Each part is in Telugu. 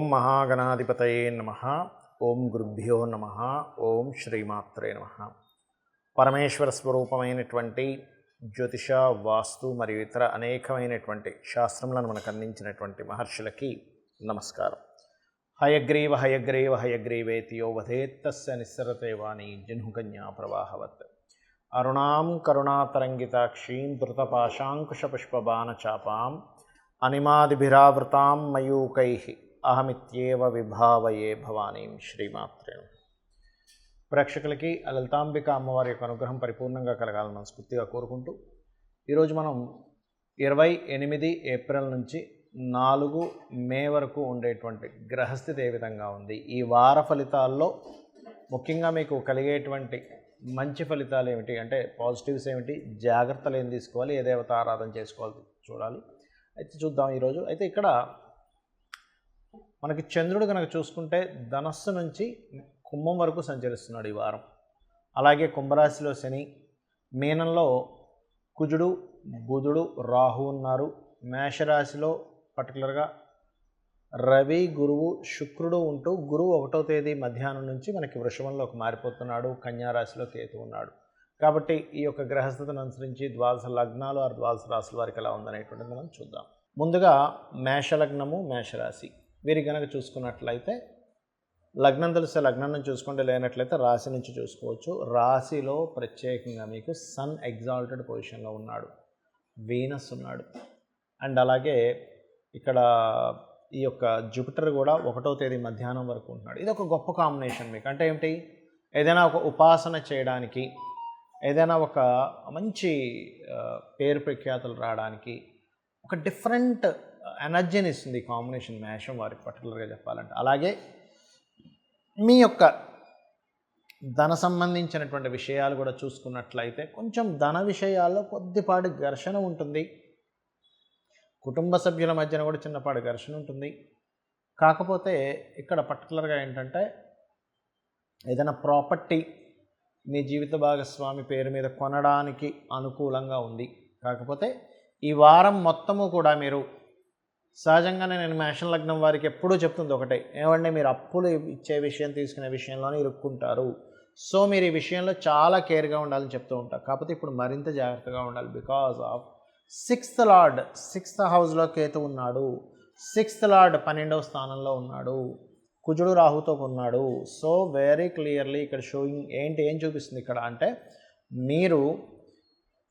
ఓం మహాగణాధిపతయే నమః. ఓం గురుభ్యో నమః. ఓం శ్రీమాత్రే నమః. పరమేశ్వర స్వరూపమైనటువంటి జ్యోతిష, వాస్తు మరియు ఇతర అనేకమైనటువంటి శాస్త్రములను మనకు అందించినటువంటి మహర్షులకి నమస్కారం. హయగ్రీవ హయగ్రీవ హయగ్రీవేతి యో వధేత్తస్య నిస్సరతే వాణి జహ్నుకన్యా ప్రవాహవత్. అరుణాం కరుణాతరంగితాక్షీం ధృతపాశాంకుశపుష్పబాణచాపాం అనిమాదిభిరావృతాం మయూకైః అహమిత్యేవ విభావయే భవానీం. శ్రీమాత్రే నమః. ప్రేక్షకులకి లలితాంబిక అమ్మవారి యొక్క అనుగ్రహం పరిపూర్ణంగా కలగాలని మనస్ఫూర్తిగా కోరుకుంటూ ఈరోజు మనం 28 ఏప్రిల్ నుంచి 4 మే వరకు ఉండేటువంటి గ్రహస్థితి ఏ విధంగా ఉంది, ఈ వార ఫలితాల్లో ముఖ్యంగా మీకు కలిగేటువంటి మంచి ఫలితాలు ఏమిటి, అంటే పాజిటివ్స్ ఏమిటి, జాగ్రత్తలు ఏం తీసుకోవాలి, ఏ దేవత ఆరాధన చేసుకోవాలి చూడాలి. అయితే చూద్దాం ఈరోజు. అయితే ఇక్కడ మనకి చంద్రుడు కనుక చూసుకుంటే ధనస్సు నుంచి కుంభం వరకు సంచరిస్తున్నాడు ఈ వారం. అలాగే కుంభరాశిలో శని, మీనంలో కుజుడు, బుధుడు, రాహు ఉన్నారు. మేషరాశిలో పర్టికులర్గా రవి, గురువు, శుక్రుడు ఉంటూ గురువు 1వ తేదీ మధ్యాహ్నం నుంచి మనకి వృషభంలోకి మారిపోతున్నాడు. కన్యారాశిలో కేతు ఉన్నాడు. కాబట్టి ఈ యొక్క గ్రహస్థితిని అనుసరించి ద్వాదశ లగ్నాలు ఆ ద్వాదశ రాశుల వారికి ఎలా ఉందనేటువంటిది మనం చూద్దాం. ముందుగా మేషలగ్నము, మేషరాశి వీరి కనుక చూసుకున్నట్లయితే లగ్నం తెలిస్తే లగ్నం నుంచి చూసుకుంటే, లేనట్లయితే రాశి నుంచి చూసుకోవచ్చు. రాశిలో ప్రత్యేకంగా మీకు సన్ ఎగ్జాల్టెడ్ పొజిషన్లో ఉన్నాడు, వీనస్ ఉన్నాడు, అండ్ అలాగే ఇక్కడ ఈ యొక్క జూపిటర్ కూడా 1వ తేదీ మధ్యాహ్నం వరకు ఉంటున్నాడు. ఇది ఒక గొప్ప కాంబినేషన్ మీకు. అంటే ఏమిటి, ఏదైనా ఒక ఉపాసన చేయడానికి, ఏదైనా ఒక మంచి పేరు ప్రఖ్యాతులు రావడానికి ఒక డిఫరెంట్ ఎనర్జీని ఇస్తుంది ఈ కాంబినేషన్ మేషం వారికి పర్టికులర్గా చెప్పాలంటే. అలాగే మీ యొక్క ధన సంబంధించినటువంటి విషయాలు కూడా చూసుకున్నట్లయితే కొంచెం ధన విషయాల్లో కొద్దిపాటి ఘర్షణ ఉంటుంది. కుటుంబ సభ్యుల మధ్యన కూడా చిన్నపాటి ఘర్షణ ఉంటుంది. కాకపోతే ఇక్కడ పర్టికులర్గా ఏంటంటే ఏదైనా ప్రాపర్టీ మీ జీవిత భాగస్వామి పేరు మీద కొనడానికి అనుకూలంగా ఉంది. కాకపోతే ఈ వారం మొత్తము కూడా మీరు సహజంగానే నేను మేషం లగ్నం వారికి ఎప్పుడూ చెప్తుంది ఒకటే, ఏమంటే మీరు అప్పులు ఇచ్చే విషయం, తీసుకునే విషయంలోనే ఇరుక్కుంటారు. సో మీరు ఈ విషయంలో చాలా కేర్గా ఉండాలని చెప్తూ ఉంటారు. కాకపోతే ఇప్పుడు మరింత జాగ్రత్తగా ఉండాలి. Because of 6th lord 6th హౌస్లో కేతు ఉన్నాడు. 6th లార్డ్ 12వ స్థానంలో ఉన్నాడు. కుజుడు రాహుతో ఉన్నాడు. సో వెరీ క్లియర్లీ ఇక్కడ షోయింగ్ ఏం చూపిస్తుంది ఇక్కడ అంటే, మీరు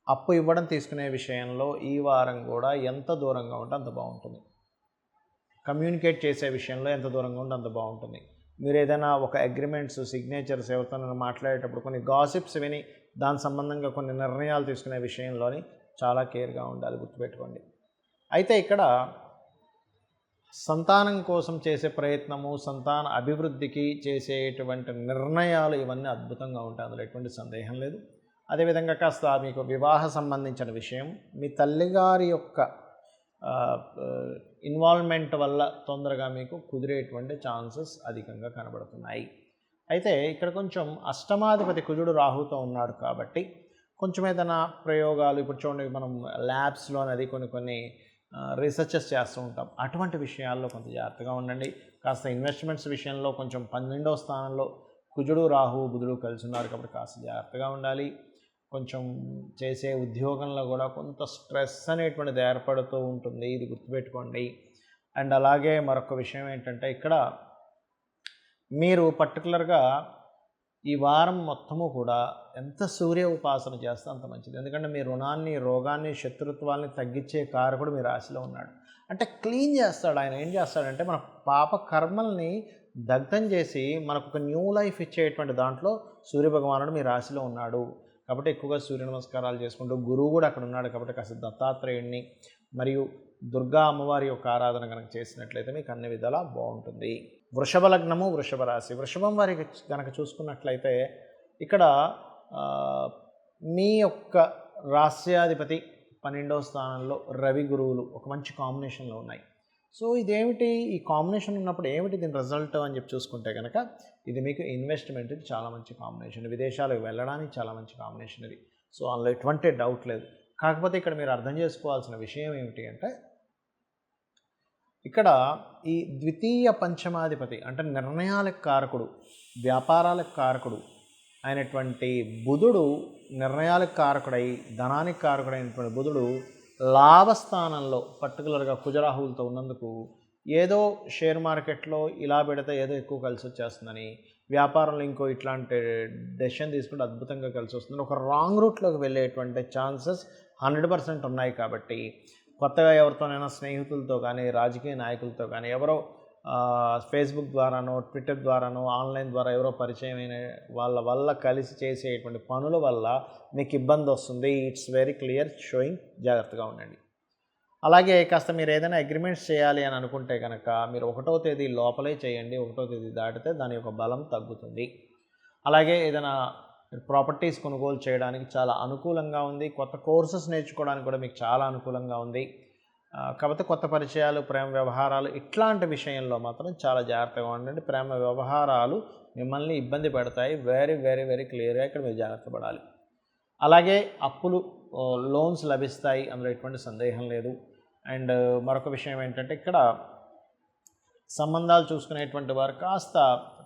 అప్పు ఇవ్వడం తీసుకునే విషయంలో ఈ వారం కూడా ఎంత దూరంగా ఉంటే అంత బాగుంటుంది. కమ్యూనికేట్ చేసే విషయంలో ఎంత దూరంగా ఉంటే అంత బాగుంటుంది. మీరు ఏదైనా ఒక అగ్రిమెంట్స్, సిగ్నేచర్స్ ఎవరితో మాట్లాడేటప్పుడు కొన్ని గాసిప్స్ విని దాని సంబంధంగా కొన్ని నిర్ణయాలు తీసుకునే విషయంలోని చాలా కేర్గా ఉండాలి, గుర్తుపెట్టుకోండి. అయితే ఇక్కడ సంతానం కోసం చేసే ప్రయత్నము, సంతాన అభివృద్ధికి చేసేటువంటి నిర్ణయాలు ఇవన్నీ అద్భుతంగా ఉంటాయి, అందులో ఎటువంటి సందేహం లేదు. అదేవిధంగా కాస్త మీకు వివాహ సంబంధించిన విషయం, మీ తల్లిగారి యొక్క ఇన్వాల్వ్మెంట్ వల్ల తొందరగా మీకు కుదిరేటువంటి ఛాన్సెస్ అధికంగా కనబడుతున్నాయి. అయితే ఇక్కడ కొంచెం అష్టమాధిపతి కుజుడు రాహుతో ఉన్నాడు కాబట్టి కొంచెం ఏదైనా ప్రయోగాలు, ఇప్పుడు చూడండి మనం ల్యాబ్స్లో అనేది కొన్ని రీసెర్చెస్ చేస్తూ ఉంటాం, అటువంటి విషయాల్లో కొంత జాగ్రత్తగా ఉండండి. కాస్త ఇన్వెస్ట్మెంట్స్ విషయంలో కొంచెం 12వ స్థానంలో కుజుడు, రాహు, బుధుడు కలిసి ఉన్నారు కాబట్టి కాస్త జాగ్రత్తగా ఉండాలి. కొంచెం చేసే ఉద్యోగంలో కూడా కొంత స్ట్రెస్ అనేటువంటిది ఏర్పడుతూ ఉంటుంది, ఇది గుర్తుపెట్టుకోండి. అండ్ అలాగే మరొక విషయం ఏంటంటే, ఇక్కడ మీరు పర్టికులర్గా ఈ వారం మొత్తము కూడా ఎంత సూర్య ఉపాసన చేస్తే అంత మంచిది. ఎందుకంటే మీ రుణాన్ని, రోగాన్ని, శత్రుత్వాన్ని తగ్గించే కారకుడు మీ రాశిలో ఉన్నాడు. అంటే క్లీన్ చేస్తాడు ఆయన. ఏం చేస్తాడంటే మన పాప కర్మల్ని దగ్ధం చేసి మనకు ఒక న్యూ లైఫ్ ఇచ్చేటువంటి దాంట్లో సూర్యభగవానుడు మీ రాశిలో ఉన్నాడు. కాబట్టి ఎక్కువగా సూర్య నమస్కారాలు చేసుకుంటూ, గురువు కూడా అక్కడ ఉన్నాడు కాబట్టి కాస్త దత్తాత్రేయుడిని మరియు దుర్గా అమ్మవారి యొక్క ఆరాధన కనుక చేసినట్లయితే మీకు అన్ని విధాలా బాగుంటుంది. వృషభ లగ్నము, వృషభ రాశి. వృషభం వారికి కనుక చూసుకున్నట్లయితే ఇక్కడ మీ యొక్క రాశ్యాధిపతి 12వ స్థానంలో రవి, గురువులు ఒక మంచి కాంబినేషన్లో ఉన్నాయి. సో ఇదేమిటి, ఈ కాంబినేషన్ ఉన్నప్పుడు ఏమిటి దీని రిజల్ట్ అని చెప్పి చూసుకుంటే కనుక ఇది మీకు ఇన్వెస్ట్మెంట్కి చాలా మంచి కాంబినేషన్, విదేశాలకు వెళ్ళడానికి చాలా మంచి కాంబినేషన్ ఇది. సో అందులో ఎటువంటి డౌట్ లేదు. కాకపోతే ఇక్కడ మీరు అర్థం చేసుకోవాల్సిన విషయం ఏమిటి అంటే, ఇక్కడ ఈ ద్వితీయ పంచమాధిపతి అంటే నిర్ణయాలకు కారకుడు, వ్యాపారాలకు కారకుడు అయినటువంటి బుధుడు నిర్ణయాలకు కారకుడై ధనానికి కారకుడైనటువంటి బుధుడు లాభస్థానంలో పర్టికులర్గా కుజరాహువులతో ఉన్నందుకు ఏదో షేర్ మార్కెట్లో ఇలా పెడితే ఏదో ఎక్కువ కలిసి వచ్చేస్తుందని, వ్యాపారంలో ఇంకో ఇట్లాంటి డెసిషన్ తీసుకుంటే అద్భుతంగా కలిసి వస్తుంది, ఒక రాంగ్ రూట్లోకి వెళ్ళేటువంటి ఛాన్సెస్ 100% ఉన్నాయి. కాబట్టి కొత్తగా ఎవరితోనైనా స్నేహితులతో కానీ, రాజకీయ నాయకులతో కానీ, ఎవరో ఫేస్బుక్ ద్వారానో, ట్విట్టర్ ద్వారానో, ఆన్లైన్ ద్వారా ఎవరో పరిచయమైన వాళ్ళ వల్ల కలిసి చేసేటువంటి పనుల వల్ల మీకు ఇబ్బంది వస్తుంది. It's very clear showing. జాగ్రత్తగా ఉండండి. అలాగే కాస్త మీరు ఏదైనా అగ్రిమెంట్స్ చేయాలి అని అనుకుంటే కనుక మీరు 1వ తేదీ లోపలే చేయండి. 1వ తేదీ దాటితే దాని యొక్క బలం తగ్గుతుంది. అలాగే ఏదైనా ప్రాపర్టీస్ కొనుగోలు చేయడానికి చాలా అనుకూలంగా ఉంది. కొత్త కోర్సెస్ నేర్చుకోవడానికి కూడా మీకు చాలా అనుకూలంగా ఉంది. కాకపోతే కొత్త పరిచయాలు, ప్రేమ వ్యవహారాలు ఇట్లాంటి విషయంలో మాత్రం చాలా జాగ్రత్తగా ఉండండి. ప్రేమ వ్యవహారాలు మిమ్మల్ని ఇబ్బంది పెడతాయి. వెరీ వెరీ వెరీ క్లియర్గా ఇక్కడ మీరు జాగ్రత్త పడాలి. అలాగే అప్పులు, లోన్స్ లభిస్తాయి, అందులో ఎటువంటి సందేహం లేదు. అండ్ మరొక విషయం ఏంటంటే ఇక్కడ సంబంధాలు చూసుకునేటువంటి వారు కాస్త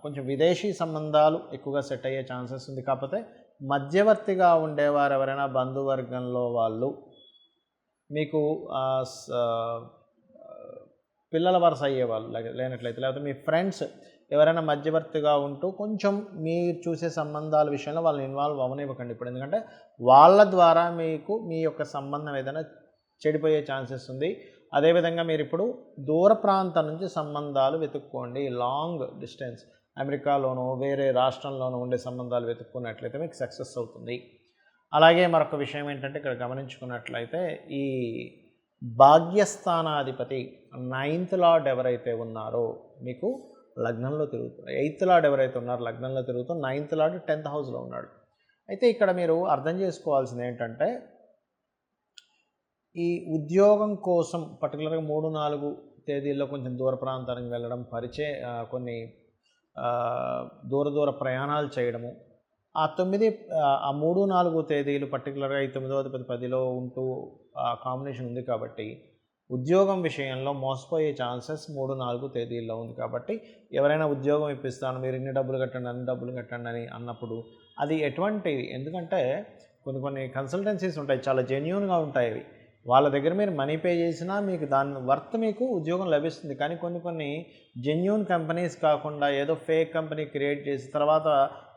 కొంచెం విదేశీ సంబంధాలు ఎక్కువగా సెట్ అయ్యే ఛాన్సెస్ ఉంది. కాకపోతే మధ్యవర్తిగా ఉండేవారు ఎవరైనా బంధువర్గంలో వాళ్ళు మీకు పిల్లల వరుస అయ్యేవాళ్ళు లేనట్లయితే, లేకపోతే మీ ఫ్రెండ్స్ ఎవరైనా మధ్యవర్తిగా ఉంటూ కొంచెం మీరు చూసే సంబంధాల విషయంలో వాళ్ళని ఇన్వాల్వ్ అవ్వనివ్వకండి ఇప్పుడు. ఎందుకంటే వాళ్ళ ద్వారా మీకు మీ యొక్క సంబంధం ఏదైనా చెడిపోయే ఛాన్సెస్ ఉంది. అదేవిధంగా మీరు ఇప్పుడు దూర ప్రాంతం నుంచి సంబంధాలు వెతుక్కోండి. లాంగ్ డిస్టెన్స్ అమెరికాలోనో వేరే రాష్ట్రంలోనూ ఉండే సంబంధాలు వెతుక్కున్నట్లయితే మీకు సక్సెస్ అవుతుంది. అలాగే మరొక విషయం ఏంటంటే ఇక్కడ గమనించుకున్నట్లయితే ఈ భాగ్యస్థానాధిపతి 9th లార్డ్ ఎవరైతే ఉన్నారో మీకు లగ్నంలో తిరుగుతున్నారు. 8th లార్డ్ ఎవరైతే ఉన్నారో లగ్నంలో తిరుగుతూ 9th లార్డ్ 10th హౌస్లో ఉన్నాడు. అయితే ఇక్కడ మీరు అర్థం చేసుకోవాల్సింది ఏంటంటే ఈ ఉద్యోగం కోసం పర్టికులర్గా 3-4 తేదీల్లో కొంచెం దూర ప్రాంతానికి వెళ్ళడం, కొన్ని దూర ప్రయాణాలు చేయడము, ఆ 3-4 తేదీలు పర్టికులర్గా ఈ 9వ అధిపతి 10లో ఉంటూ కాంబినేషన్ ఉంది. కాబట్టి ఉద్యోగం విషయంలో మోసపోయే ఛాన్సెస్ 3-4 తేదీల్లో ఉంది. కాబట్టి ఎవరైనా ఉద్యోగం ఇప్పిస్తాను, మీరు ఇన్ని డబ్బులు కట్టండి, అన్ని డబ్బులు కట్టండి అని అన్నప్పుడు అది ఎటువంటిది, ఎందుకంటే కొన్ని కన్సల్టెన్సీస్ ఉంటాయి, చాలా జెన్యూన్గా ఉంటాయి అవి. వాళ్ళ దగ్గర మీరు మనీ పే చేసినా మీకు దాని వర్త్ మీకు ఉద్యోగం లభిస్తుంది. కానీ కొన్ని జెన్యూన్ కంపెనీస్ కాకుండా ఏదో ఫేక్ కంపెనీ క్రియేట్ చేసి తర్వాత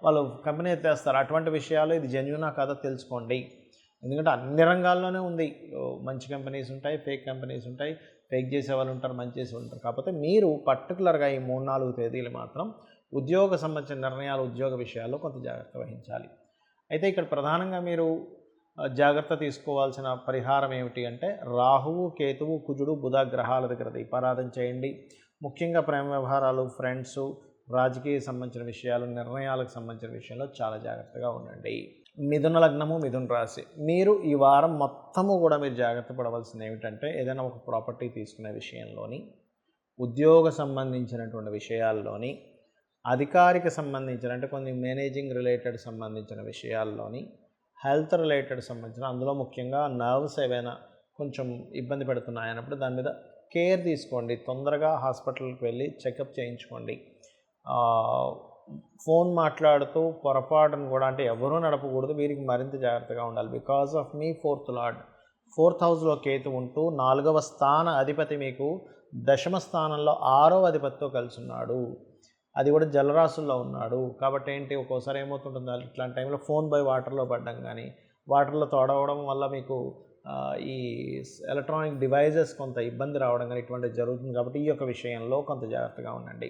వాళ్ళు కంపెనీ ఎత్తేస్తారు. అటువంటి విషయాలు ఇది జెన్యూనా కాదో తెలుసుకోండి. ఎందుకంటే అన్ని రంగాల్లోనే ఉంది. మంచి కంపెనీస్ ఉంటాయి, ఫేక్ కంపెనీస్ ఉంటాయి, ఫేక్ చేసే వాళ్ళు ఉంటారు, మంచి చేసే వాళ్ళు ఉంటారు. కాకపోతే మీరు పర్టికులర్గా ఈ 3-4 తేదీలు మాత్రం ఉద్యోగ సంబంధించిన నిర్ణయాలు, ఉద్యోగ విషయాల్లో కొంత జాగ్రత్త వహించాలి. అయితే ఇక్కడ ప్రధానంగా మీరు జాగ్రత్త తీసుకోవాల్సిన పరిహారం ఏమిటి అంటే రాహువు, కేతువు, కుజుడు, బుధ గ్రహాల దగ్గర దీపారాధన చేయండి. ముఖ్యంగా ప్రేమ వ్యవహారాలు, ఫ్రెండ్స్, రాజకీయ సంబంధించిన విషయాలు, నిర్ణయాలకు సంబంధించిన విషయంలో చాలా జాగ్రత్తగా ఉండండి. మిథున లగ్నము, మిథున రాశి, మీరు ఈ వారం మొత్తము కూడా మీరు జాగ్రత్త పడవలసింది ఏమిటంటే ఏదైనా ఒక ప్రాపర్టీ తీసుకునే విషయంలోని, ఉద్యోగ సంబంధించినటువంటి విషయాల్లోని, అధికారిక సంబంధించిన అంటే కొన్ని మేనేజింగ్ రిలేటెడ్ సంబంధించిన విషయాల్లోని, హెల్త్ రిలేటెడ్ సంబంధించిన అందులో ముఖ్యంగా నర్వ్స్ ఏవైనా కొంచెం ఇబ్బంది పెడుతున్నాయన్నప్పుడు దాని మీద కేర్ తీసుకోండి. తొందరగా హాస్పిటల్కి వెళ్ళి చెకప్ చేయించుకోండి. ఫోన్ మాట్లాడుతూ పొరపాటును కూడా అంటే ఎవరూ నడపకూడదు. వీరికి మరింత జాగ్రత్తగా ఉండాలి. Because of me 4th lord 4th హౌస్లో కేతు ఉంటూ 4వ స్థాన అధిపతి మీకు 10వ స్థానంలో 6వ అధిపతితో కలిసి ఉన్నాడు. అది కూడా జలరాశుల్లో ఉన్నాడు. కాబట్టి ఏంటి, ఒక్కోసారి ఏమవుతుంటుందో ఇట్లాంటి టైంలో ఫోన్ బై వాటర్లో పడడం కానీ, వాటర్లో తోడవడం వల్ల మీకు ఈ ఎలక్ట్రానిక్ డివైజెస్ కొంత ఇబ్బంది రావడం కానీ ఇటువంటిది జరుగుతుంది. కాబట్టి ఈ యొక్క విషయంలో కొంత జాగ్రత్తగా ఉండండి.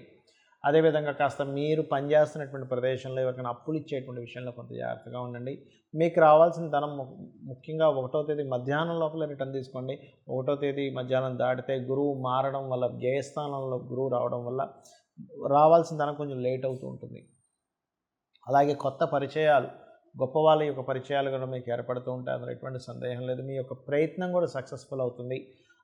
అదేవిధంగా కాస్త మీరు పనిచేస్తున్నటువంటి ప్రదేశంలో ఎవరికైనా అప్పులు ఇచ్చేటువంటి విషయంలో కొంత జాగ్రత్తగా ఉండండి. మీకు రావాల్సిన ధనం ముఖ్యంగా 1వ తేదీ మధ్యాహ్నం లోపల రిటర్న్ తీసుకోండి. 1వ తేదీ మధ్యాహ్నం దాటితే గురువు మారడం వల్ల, వ్యయస్థానంలో గురువు రావడం వల్ల రావాల్సిన ధనం కొంచెం లేట్ అవుతూ ఉంటుంది. అలాగే కొత్త పరిచయాలు, గొప్ప వాళ్ళ యొక్క పరిచయాలు కూడా మీకు ఏర్పడుతూ ఉంటాయి. అందులో ఎటువంటి సందేహం లేదు. మీ యొక్క ప్రయత్నం కూడా సక్సెస్ఫుల్ అవుతుంది.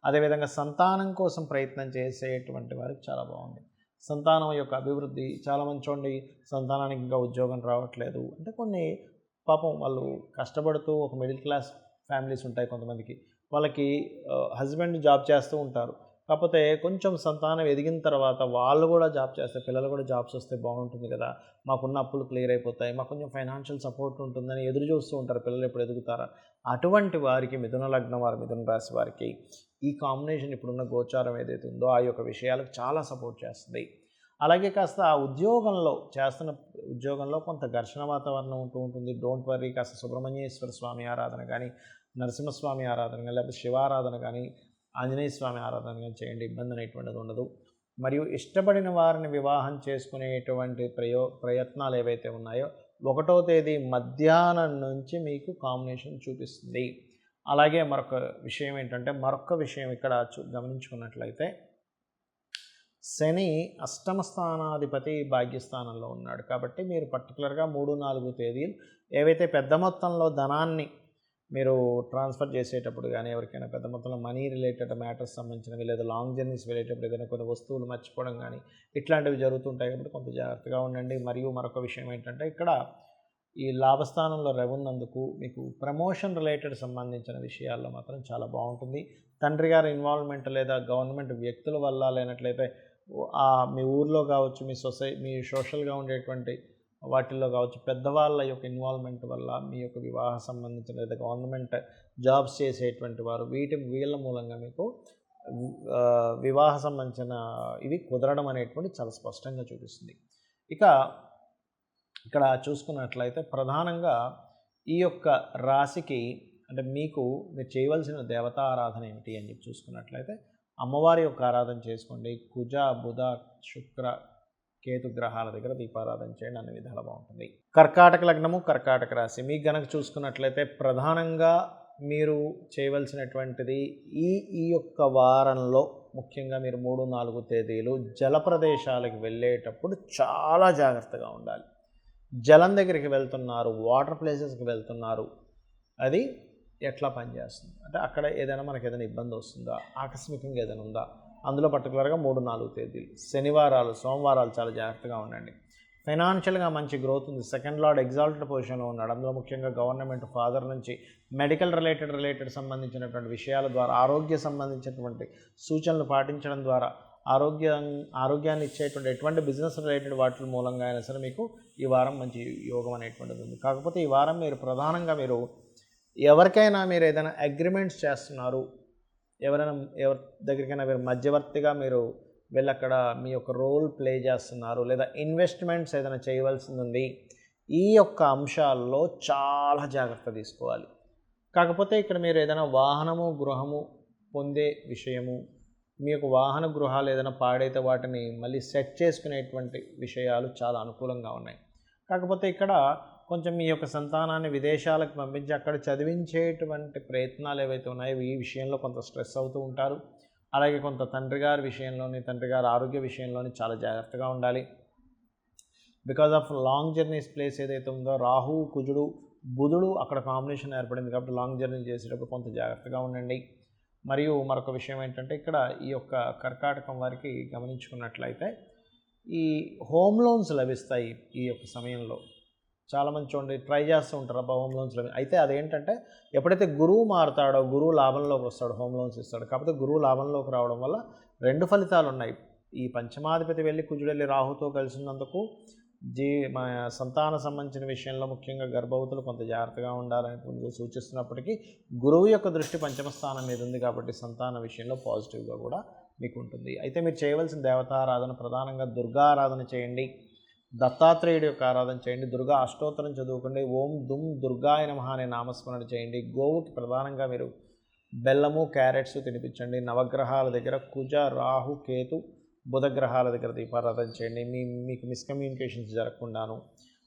అదేవిధంగా సంతానం కోసం ప్రయత్నం చేసేటువంటి వారికి చాలా బాగుంది. సంతానం యొక్క అభివృద్ధి చాలా మంచోండి. సంతానానికి ఇంకా ఉద్యోగం రావట్లేదు అంటే కొన్ని పాపం వాళ్ళు కష్టపడుతూ ఒక మిడిల్ క్లాస్ ఫ్యామిలీస్ ఉంటాయి కొంతమందికి, వాళ్ళకి హస్బెండ్ జాబ్ చేస్తూ ఉంటారు, కాకపోతే కొంచెం సంతానం ఎదిగిన తర్వాత వాళ్ళు కూడా జాబ్ చేస్తే, పిల్లలు కూడా జాబ్స్ వస్తే బాగుంటుంది కదా, మాకున్న అప్పులు క్లియర్ అయిపోతాయి, మాకు కొంచెం ఫైనాన్షియల్ సపోర్ట్ ఉంటుందని ఎదురు చూస్తూ ఉంటారు పిల్లలు ఎప్పుడు ఎదుగుతారా. అటువంటి వారికి మిథున లగ్నం వారు, మిథున రాశి వారికి ఈ కాంబినేషన్ ఇప్పుడున్న గోచారం ఏదైతే ఉందో ఆ యొక్క విషయాలకు చాలా సపోర్ట్ చేస్తుంది. అలాగే కాస్త ఆ చేస్తున్న ఉద్యోగంలో కొంత ఘర్షణ వాతావరణం ఉంటూ ఉంటుంది. డోంట్ వర్రీ, కాస్త సుబ్రహ్మణ్యేశ్వర స్వామి ఆరాధన కానీ, నరసింహస్వామి ఆరాధన కానీ, లేకపోతే శివారాధన కానీ, ఆంజనేయ స్వామి ఆరాధన కానీ చేయండి, ఇబ్బంది అనేటువంటిది ఉండదు. మరియు ఇష్టపడిన వారిని వివాహం చేసుకునేటువంటి ప్రయత్నాలు ఏవైతే ఉన్నాయో 1వ తేదీ మధ్యాహ్నం నుంచి మీకు కాంబినేషన్ చూపిస్తుంది. అలాగే మరొక విషయం ఇక్కడ గమనించుకున్నట్లయితే, శని అష్టమ స్థానాధిపతి భాగ్యస్థానంలో ఉన్నాడు. కాబట్టి మీరు పర్టికులర్గా 3-4 తేదీలు ఏవైతే పెద్ద మొత్తంలో ధనాన్ని మీరు ట్రాన్స్ఫర్ చేసేటప్పుడు కానీ, ఎవరికైనా పెద్ద మొత్తంలో మనీ రిలేటెడ్ మ్యాటర్స్ సంబంధించినవి, లేదా లాంగ్ జర్నీస్ వెళ్ళేటప్పుడు ఏదైనా కొన్ని వస్తువులు మర్చిపోవడం కానీ ఇట్లాంటివి జరుగుతుంటాయి. కాబట్టి కొంత జాగ్రత్తగా ఉండండి. మరియు మరొక విషయం ఏంటంటే, ఇక్కడ ఈ లాభస్థానంలో ఉన్నందుకు మీకు ప్రమోషన్ రిలేటెడ్ సంబంధించిన విషయాల్లో మాత్రం చాలా బాగుంటుంది. తండ్రి గారి ఇన్వాల్వ్మెంట్ లేదా గవర్నమెంట్ వ్యక్తుల వల్ల, లేనట్లయితే మీ ఊర్లో కావచ్చు, మీ సోషల్గా ఉండేటువంటి వాటిల్లో కావచ్చు, పెద్దవాళ్ళ యొక్క ఇన్వాల్వ్మెంట్ వల్ల మీ యొక్క వివాహ సంబంధించిన లేదా గవర్నమెంట్ జాబ్స్ చేసేటువంటి వారు వీళ్ళ మూలంగా మీకు వివాహ సంబంధించిన ఇవి కుదరడం అనేటువంటి చాలా స్పష్టంగా చూపిస్తుంది. ఇక్కడ చూసుకున్నట్లయితే ప్రధానంగా ఈ యొక్క రాశికి అంటే మీరు చేయవలసిన దేవతా ఆరాధన ఏమిటి అని చెప్పి చూసుకున్నట్లయితే, అమ్మవారి యొక్క ఆరాధన చేసుకోండి. కుజ, బుధ, శుక్ర, కేతు గ్రహాల దగ్గర దీపారాధన చేయండి, అన్ని విధాలు బాగుంటుంది. కర్కాటక లగ్నము, కర్కాటక రాశి మీకు గనక చూసుకున్నట్లయితే ప్రధానంగా మీరు చేయవలసినటువంటిది ఈ యొక్క వారంలో ముఖ్యంగా మీరు 3-4 తేదీలు జల ప్రదేశాలకు వెళ్ళేటప్పుడు చాలా జాగ్రత్తగా ఉండాలి. జలం దగ్గరికి వెళ్తున్నారు, వాటర్ ప్లేసెస్కి వెళ్తున్నారు, అది ఎట్లా పనిచేస్తుంది అంటే అక్కడ మనకు ఏదైనా ఇబ్బంది వస్తుందా, ఆకస్మికంగా ఏదైనా ఉందా, అందులో పర్టికులర్గా 3-4 తేదీలు శనివారాలు, సోమవారాలు చాలా జాగ్రత్తగా ఉండండి. ఫైనాన్షియల్గా మంచి గ్రోత్ ఉంది. సెకండ్ లార్డ్ ఎగ్జాల్టెడ్ పొజిషన్లో ఉన్నాడు. అందులో ముఖ్యంగా గవర్నమెంట్, ఫాదర్ నుంచి మెడికల్ రిలేటెడ్ సంబంధించినటువంటి విషయాల ద్వారా, ఆరోగ్య సంబంధించినటువంటి సూచనలు పాటించడం ద్వారా ఆరోగ్యాన్ని ఇచ్చేటువంటి ఎటువంటి బిజినెస్ రిలేటెడ్ వాటి మూలంగా అయినా సరే మీకు ఈ వారం మంచి యోగం అనేటువంటిది ఉంది. కాకపోతే ఈ వారం ప్రధానంగా ఎవరికైనా ఏదైనా అగ్రిమెంట్స్ చేస్తున్నారు, ఎవరి దగ్గరికైనా మధ్యవర్తిగా వెళ్ళి అక్కడ మీ యొక్క రోల్ ప్లే చేస్తున్నారు, లేదా ఇన్వెస్ట్మెంట్స్ ఏదైనా చేయవలసింది ఉంది, ఈ యొక్క అంశాల్లో చాలా జాగ్రత్త తీసుకోవాలి. కాకపోతే ఇక్కడ ఏదైనా వాహనము, గృహము పొందే విషయము, మీ యొక్క వాహన గృహాలు ఏదైనా పాడైతే వాటిని మళ్ళీ సెట్ చేసుకునేటువంటి విషయాలు చాలా అనుకూలంగా ఉన్నాయి. కాకపోతే ఇక్కడ కొంచెం మీ యొక్క సంతానాన్ని విదేశాలకు పంపించి అక్కడ చదివించేటువంటి ప్రయత్నాలు ఏవైతే ఉన్నాయో ఈ విషయంలో కొంత స్ట్రెస్ అవుతూ ఉంటారు. అలాగే కొంత తండ్రి గారి ఆరోగ్య విషయంలోని చాలా జాగ్రత్తగా ఉండాలి. Because of long journeys place ఏదైతే ఉందో, రాహు, కుజుడు, బుధుడు అక్కడ కాంబినేషన్ ఏర్పడింది. కాబట్టి లాంగ్ జర్నీ చేసేటప్పుడు కొంత జాగ్రత్తగా ఉండండి. మరియు మరొక విషయం ఏంటంటే, ఇక్కడ ఈ యొక్క కర్కాటకం వారికి గమనించుకున్నట్లయితే ఈ హోమ్ లోన్స్ లభిస్తాయి. ఈ యొక్క సమయంలో చాలామంది చూడండి ట్రై చేస్తూ ఉంటారు, అబ్బా హోమ్ లోన్స్ అయితే అదేంటంటే ఎప్పుడైతే గురువు మారుతాడో గురువు లాభంలోకి వస్తాడు, హోమ్ లోన్స్ ఇస్తాడు. కాకపోతే గురువు లాభంలోకి రావడం వల్ల 2 ఫలితాలు ఉన్నాయి. ఈ పంచమాధిపతి వెళ్ళి కుజుడెళ్ళి రాహుతో కలిసినందుకు మన సంతాన సంబంధించిన విషయంలో ముఖ్యంగా గర్భవతులు కొంత జాగ్రత్తగా ఉండాలని సూచిస్తున్నప్పటికీ గురువు యొక్క దృష్టి పంచమ స్థానం మీద ఉంది. కాబట్టి సంతాన విషయంలో పాజిటివ్గా కూడా మీకు ఉంటుంది. అయితే మీరు చేయవలసిన దేవతారాధన ప్రధానంగా దుర్గా ఆరాధన చేయండి, దత్తాత్రేయుడి యొక్క ఆరాధన చేయండి, దుర్గా అష్టోత్తరం చదువుకోండి, ఓం దుమ్ దుర్గాయ నమః అనే నామస్మరణ చేయండి. గోవుకి ప్రధానంగా మీరు బెల్లము, క్యారెట్స్ తినిపించండి. నవగ్రహాల దగ్గర కుజ, రాహు, కేతు, బుధగ్రహాల దగ్గర దీపారాధన చేయండి. మీకు మిస్కమ్యూనికేషన్స్ జరగకుండాను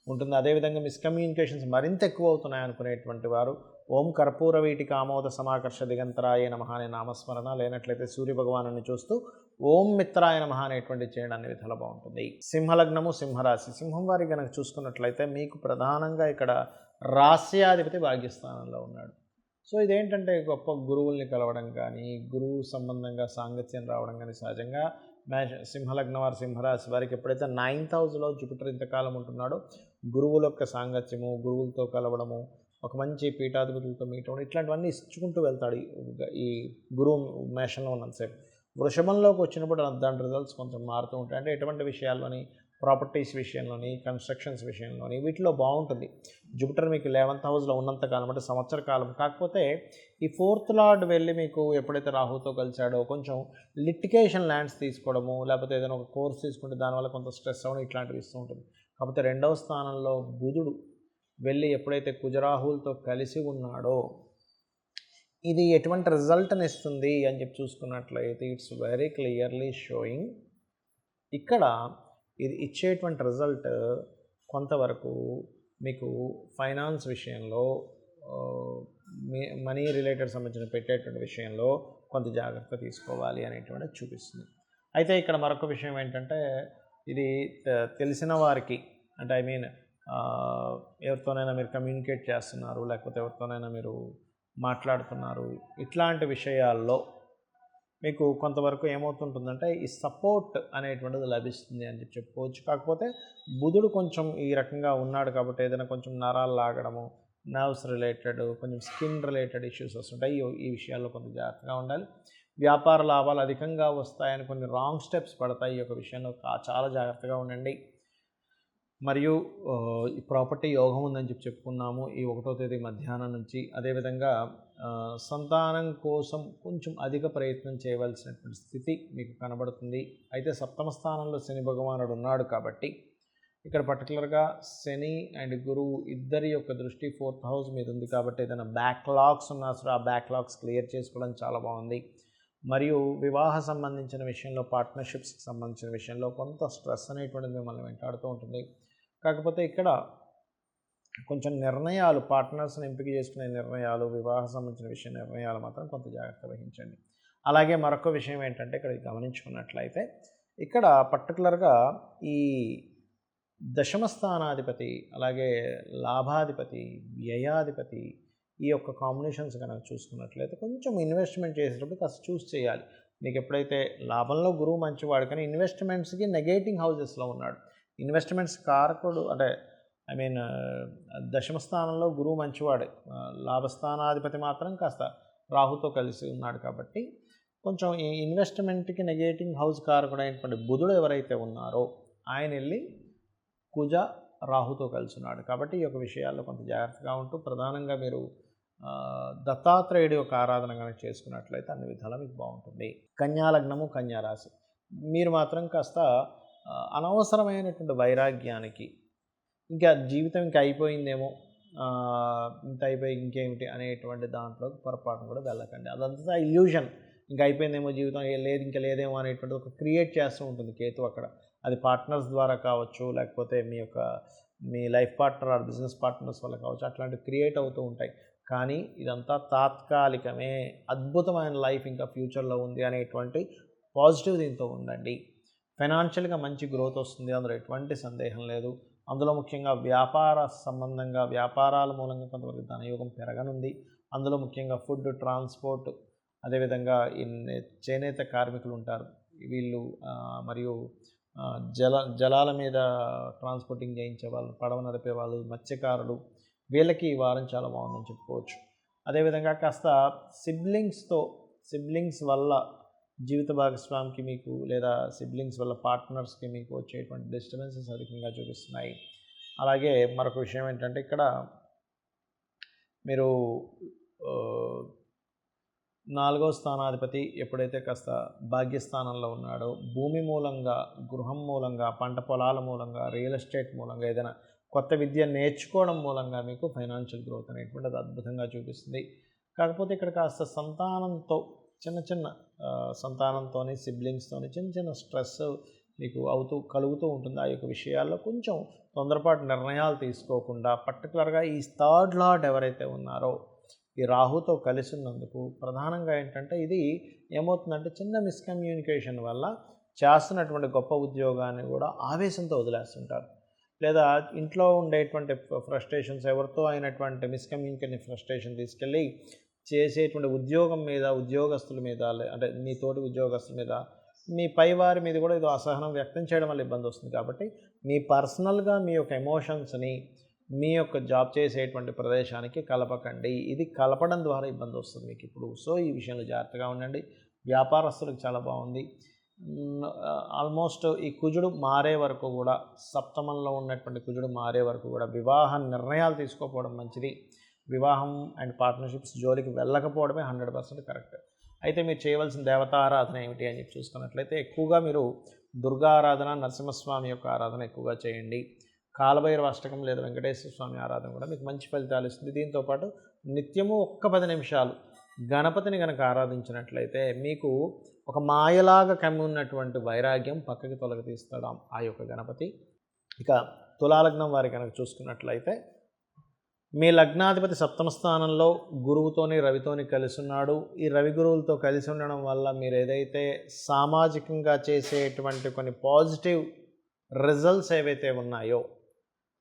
ఉంటుంది. అదేవిధంగా మిస్కమ్యూనికేషన్స్ మరింత ఎక్కువ అవుతున్నాయి అనుకునేటువంటి వారు ఓం కర్పూర వీటికి ఆమోద సమాకర్ష దిగంతరాయ నమః అనే నామస్మరణ, లేనట్లయితే సూర్యభగవాను చూస్తూ ఓం మిత్రాయ నమః అనేటువంటి చేయడాన్ని విధాలు బాగుంటుంది. సింహలగ్నము, సింహరాశి. సింహం వారి కనుక చూసుకున్నట్లయితే మీకు ప్రధానంగా ఇక్కడ రాస్యాధిపతి భాగ్యస్థానంలో ఉన్నాడు. సో ఇదేంటంటే గొప్ప గురువుల్ని కలవడం కానీ, గురువు సంబంధంగా సాంగత్యం రావడం కానీ సహజంగా సింహలగ్నం వారి, సింహరాశి వారికి ఎప్పుడైతే 9th హౌస్లో జూపిటర్ ఇంతకాలం ఉంటున్నాడో గురువుల యొక్క సాంగత్యము, గురువులతో కలవడము, ఒక మంచి పీఠాధిపతులతో మీట్ అవ్వడం, ఇట్లాంటివన్నీ ఇచ్చుకుంటూ వెళ్తాడు ఈ గురువు మేషంలో ఉన్నంతసేపు. వృషభంలోకి వచ్చినప్పుడు దాని రిజల్ట్స్ కొంచెం మారుతూ ఉంటాయి. అంటే ఎటువంటి విషయాల్లోని, ప్రాపర్టీస్ విషయంలోని, కన్స్ట్రక్షన్స్ విషయంలోని వీటిలో బాగుంటుంది. జూపిటర్ మీకు 11th హౌస్లో ఉన్నంత కాలం అంటే సంవత్సర కాలం. కాకపోతే ఈ 4th లార్డ్ వెళ్ళి మీకు ఎప్పుడైతే రాహుతో కలిశాడో కొంచెం లిటిగేషన్ ల్యాండ్స్ తీసుకోవడము, లేకపోతే ఏదైనా ఒక కోర్స్ తీసుకుంటే దానివల్ల కొంత స్ట్రెస్ అవ్వడం ఇట్లాంటివి ఇస్తూ ఉంటుంది. కాకపోతే 2వ స్థానంలో బుధుడు వెళ్ళి ఎప్పుడైతే కుజరాహులతో కలిసి ఉన్నాడో ఇది ఎటువంటి రిజల్ట్ని ఇస్తుంది అని చెప్పి చూసుకున్నట్లయితే ఇట్స్ వెరీ క్లియర్లీ షోయింగ్ ఇక్కడ ఇది ఇచ్చేటువంటి రిజల్ట్ కొంతవరకు మీకు ఫైనాన్స్ విషయంలో, మనీ రిలేటెడ్ సంబంధించిన పెట్టేటువంటి విషయంలో కొంత జాగ్రత్త తీసుకోవాలి అనేటువంటిది చూపిస్తుంది. అయితే ఇక్కడ మరొక విషయం ఏంటంటే ఇది తెలిసిన వారికి అంటే ఐ మీన్ ఎవరితోనైనా మీరు కమ్యూనికేట్ చేస్తున్నారు, లేకపోతే ఎవరితోనైనా మీరు మాట్లాడుతున్నారు, ఇట్లాంటి విషయాల్లో మీకు కొంతవరకు ఏమవుతుంటుందంటే ఈ సపోర్ట్ అనేటువంటిది లభిస్తుంది అని చెప్పుకోవచ్చు. కాకపోతే బుధుడు కొంచెం ఈ రకంగా ఉన్నాడు కాబట్టి ఏదైనా కొంచెం నరాలు లాగడము, నర్వ్స్ రిలేటెడ్, కొంచెం స్కిన్ రిలేటెడ్ ఇష్యూస్ వస్తుంటాయి. ఈ విషయాల్లో కొంచెం జాగ్రత్తగా ఉండాలి. వ్యాపార లాభాలు అధికంగా వస్తాయని కొన్ని రాంగ్ స్టెప్స్ పడతాయి. ఈ యొక్క విషయంలో చాలా జాగ్రత్తగా ఉండండి. మరియు ఈ ప్రాపర్టీ యోగం ఉందని చెప్పుకున్నాము ఈ 1వ తేదీ మధ్యాహ్నం నుంచి. అదేవిధంగా సంతానం కోసం కొంచెం అధిక ప్రయత్నం చేయవలసినటువంటి స్థితి మీకు కనబడుతుంది. అయితే 7వ స్థానంలో శని భగవానుడు ఉన్నాడు కాబట్టి ఇక్కడ పర్టికులర్గా శని అండ్ గురువు ఇద్దరి యొక్క దృష్టి 4th హౌస్ మీద ఉంది కాబట్టి ఏదైనా బ్యాక్లాగ్స్ ఉన్నా సరే ఆ బ్యాక్లాగ్స్ క్లియర్ చేసుకోవడం చాలా బాగుంది. మరియు వివాహ సంబంధించిన విషయంలో, పార్ట్నర్షిప్స్కి సంబంధించిన విషయంలో కొంత స్ట్రెస్ అనేటువంటిది మిమ్మల్ని వెంటాడుతూ ఉంటుంది. కాకపోతే ఇక్కడ కొంచెం నిర్ణయాలు, పార్ట్నర్స్ని ఎంపిక చేసుకునే నిర్ణయాలు, వివాహ సంబంధించిన నిర్ణయాలు మాత్రం కొంత జాగ్రత్త వహించండి. అలాగే మరొక విషయం ఏంటంటే ఇక్కడ గమనించుకున్నట్లయితే ఇక్కడ పర్టికులర్గా ఈ 10వ స్థానాధిపతి, అలాగే లాభాధిపతి, వ్యయాధిపతి ఈ యొక్క కాంబినేషన్స్ కనుక చూసుకున్నట్లయితే కొంచెం ఇన్వెస్ట్మెంట్ చేసేటప్పుడు కాస్త చూస్ చేయాలి. మీకు ఎప్పుడైతే లాభంలో గురువు మంచివాడు కానీ ఇన్వెస్ట్మెంట్స్కి నెగేటింగ్ హౌజెస్లో ఉన్నాడు. ఇన్వెస్ట్మెంట్స్ కారకుడు అంటే ఐ మీన్ 10వ స్థానంలో గురువు మంచివాడే, లాభస్థానాధిపతి మాత్రం కాస్త రాహుతో కలిసి ఉన్నాడు కాబట్టి కొంచెం ఈ ఇన్వెస్ట్మెంట్కి నెగేటింగ్ హౌస్ కారకుడు అయినటువంటి బుధుడు ఎవరైతే ఉన్నారో ఆయన వెళ్ళి కుజ రాహుతో కలిసి ఉన్నాడు కాబట్టి ఈ యొక్క విషయాల్లో కొంత జాగ్రత్తగా ఉంటూ ప్రధానంగా మీరు దత్తాత్రేయుడి యొక్క ఆరాధన కనుక చేసుకున్నట్లయితే అన్ని విధాలా మీకు బాగుంటుంది. కన్యా లగ్నము, కన్యా రాశి మీరు మాత్రం కాస్త అనవసరమైనటువంటి వైరాగ్యానికి, ఇంకా జీవితం ఇంకా అయిపోయిందేమో, ఇంత అయిపోయి ఇంకేమిటి అనేటువంటి దాంట్లో పొరపాటును కూడా వెళ్ళకండి. అదంతా ఇల్యూషన్. ఇంకా అయిపోయిందేమో జీవితం, లేదు ఇంకా లేదేమో అనేటువంటి ఒక క్రియేట్ చేస్తూ ఉంటుంది కేతు అక్కడ. అది పార్ట్నర్స్ ద్వారా కావచ్చు, లేకపోతే మీ life partner or business partners వల్ల కావచ్చు, అట్లాంటివి క్రియేట్ అవుతూ ఉంటాయి. కానీ ఇదంతా తాత్కాలికమే, అద్భుతమైన లైఫ్ ఇంకా ఫ్యూచర్లో ఉంది అనేటువంటి పాజిటివ్ దీంతో ఉండండి. ఫైనాన్షియల్గా మంచి గ్రోత్ వస్తుంది, అందులో ఎటువంటి సందేహం లేదు. అందులో ముఖ్యంగా వ్యాపార సంబంధంగా, వ్యాపారాల మూలంగా కొంతవరకు ధనయోగం పెరగనుంది. అందులో ముఖ్యంగా ఫుడ్, ట్రాన్స్పోర్ట్, అదేవిధంగా చేనేత కార్మికులు ఉంటారు వీళ్ళు, మరియు జలాల మీద ట్రాన్స్పోర్టింగ్ చేయించే వాళ్ళు, పడవ నడిపే వాళ్ళు, మత్స్యకారులు, వీళ్ళకి ఈ వారం చాలా బాగుందని చెప్పుకోవచ్చు. అదేవిధంగా కాస్త సిబ్లింగ్స్ వల్ల జీవిత భాగస్వామికి మీకు, లేదా సిబ్లింగ్స్ వల్ల పార్ట్నర్స్కి మీకు వచ్చేటువంటి డిస్టర్బెన్సెస్ అధికంగా చూపిస్తున్నాయి. అలాగే మరొక విషయం ఏంటంటే ఇక్కడ మీరు 4వ స్థానాధిపతి ఎప్పుడైతే కాస్త భాగ్యస్థానంలో ఉన్నాడో భూమి మూలంగా, గృహం మూలంగా, పంట పొలాల మూలంగా, రియల్ ఎస్టేట్ మూలంగా, ఏదైనా కొత్త విద్య నేర్చుకోవడం మూలంగా మీకు ఫైనాన్షియల్ గ్రోత్ అనేటువంటిది అద్భుతంగా చూపిస్తుంది. కాకపోతే ఇక్కడ కాస్త సంతానంతోని, సిబ్లింగ్స్తోని చిన్న స్ట్రెస్ మీకు కలుగుతూ ఉంటుంది. ఆ యొక్క విషయాల్లో కొంచెం తొందరపాటు నిర్ణయాలు తీసుకోకుండా, పర్టికులర్గా ఈ 3rd లార్డ్ ఎవరైతే ఉన్నారో ఈ రాహుతో కలిసి ఉన్నందుకు ప్రధానంగా ఏంటంటే ఇది ఏమవుతుందంటే చిన్న మిస్కమ్యూనికేషన్ వల్ల చేస్తున్నటువంటి గొప్ప ఉద్యోగాన్ని కూడా ఆవేశంతో వదిలేస్తుంటారు. లేదా ఇంట్లో ఉండేటువంటి ఫ్రస్ట్రేషన్స్, ఎవరితో అయినటువంటి మిస్కమ్యూనికేషన్ ఫ్రస్ట్రేషన్ తీసుకెళ్ళి చేసేటువంటి ఉద్యోగం మీద, ఉద్యోగస్తుల మీద, అంటే మీ తోటి ఉద్యోగస్తుల మీద, మీ పైవారి మీద కూడా ఏదో అసహనం వ్యక్తం చేయడం వల్ల ఇబ్బంది వస్తుంది. కాబట్టి మీ పర్సనల్గా మీ యొక్క ఎమోషన్స్ని మీ యొక్క జాబ్ చేసేటువంటి ప్రదేశానికి కలపకండి. ఇది కలపడం ద్వారా ఇబ్బంది వస్తుంది మీకు ఇప్పుడు. సో ఈ విషయంలో జాగ్రత్తగా ఉండండి. వ్యాపారస్తులకు చాలా బాగుంది. ఆల్మోస్ట్ ఈ కుజుడు మారే వరకు కూడా, సప్తమంలో ఉన్నటువంటి కుజుడు మారే వరకు కూడా వివాహ నిర్ణయాలు తీసుకోకపోవడం మంచిది. వివాహం అండ్ పార్ట్నర్షిప్స్ జోలికి వెళ్ళకపోవడమే 100% కరెక్ట్. అయితే మీరు చేయవలసిన దేవతారాధన ఏమిటి అని చెప్పి చూసుకున్నట్లయితే ఎక్కువగా మీరు దుర్గా ఆరాధన, నరసింహస్వామి యొక్క ఆరాధన ఎక్కువగా చేయండి. కాలభైరవ అష్టకం లేదా వెంకటేశ్వర స్వామి ఆరాధన కూడా మీకు మంచి ఫలితాలు ఇస్తుంది. దీంతోపాటు నిత్యము ఒక్క 10 నిమిషాలు గణపతిని కనుక ఆరాధించినట్లయితే మీకు ఒక మాయలాగా కమ్మున్నటువంటి వైరాగ్యం పక్కకి తొలగతీస్తాడు ఆ యొక్క గణపతి. ఇక తులాలగ్నం వారి కనుక చూసుకున్నట్లయితే మీ లగ్నాధిపతి సప్తమ స్థానంలో గురువుతోని రవితోని కలిసి ఉన్నాడు. ఈ రవి గురువులతో కలిసి ఉండడం వల్ల మీరు ఏదైతే సామాజికంగా చేసేటువంటి కొన్ని పాజిటివ్ రిజల్ట్స్ ఏవైతే ఉన్నాయో,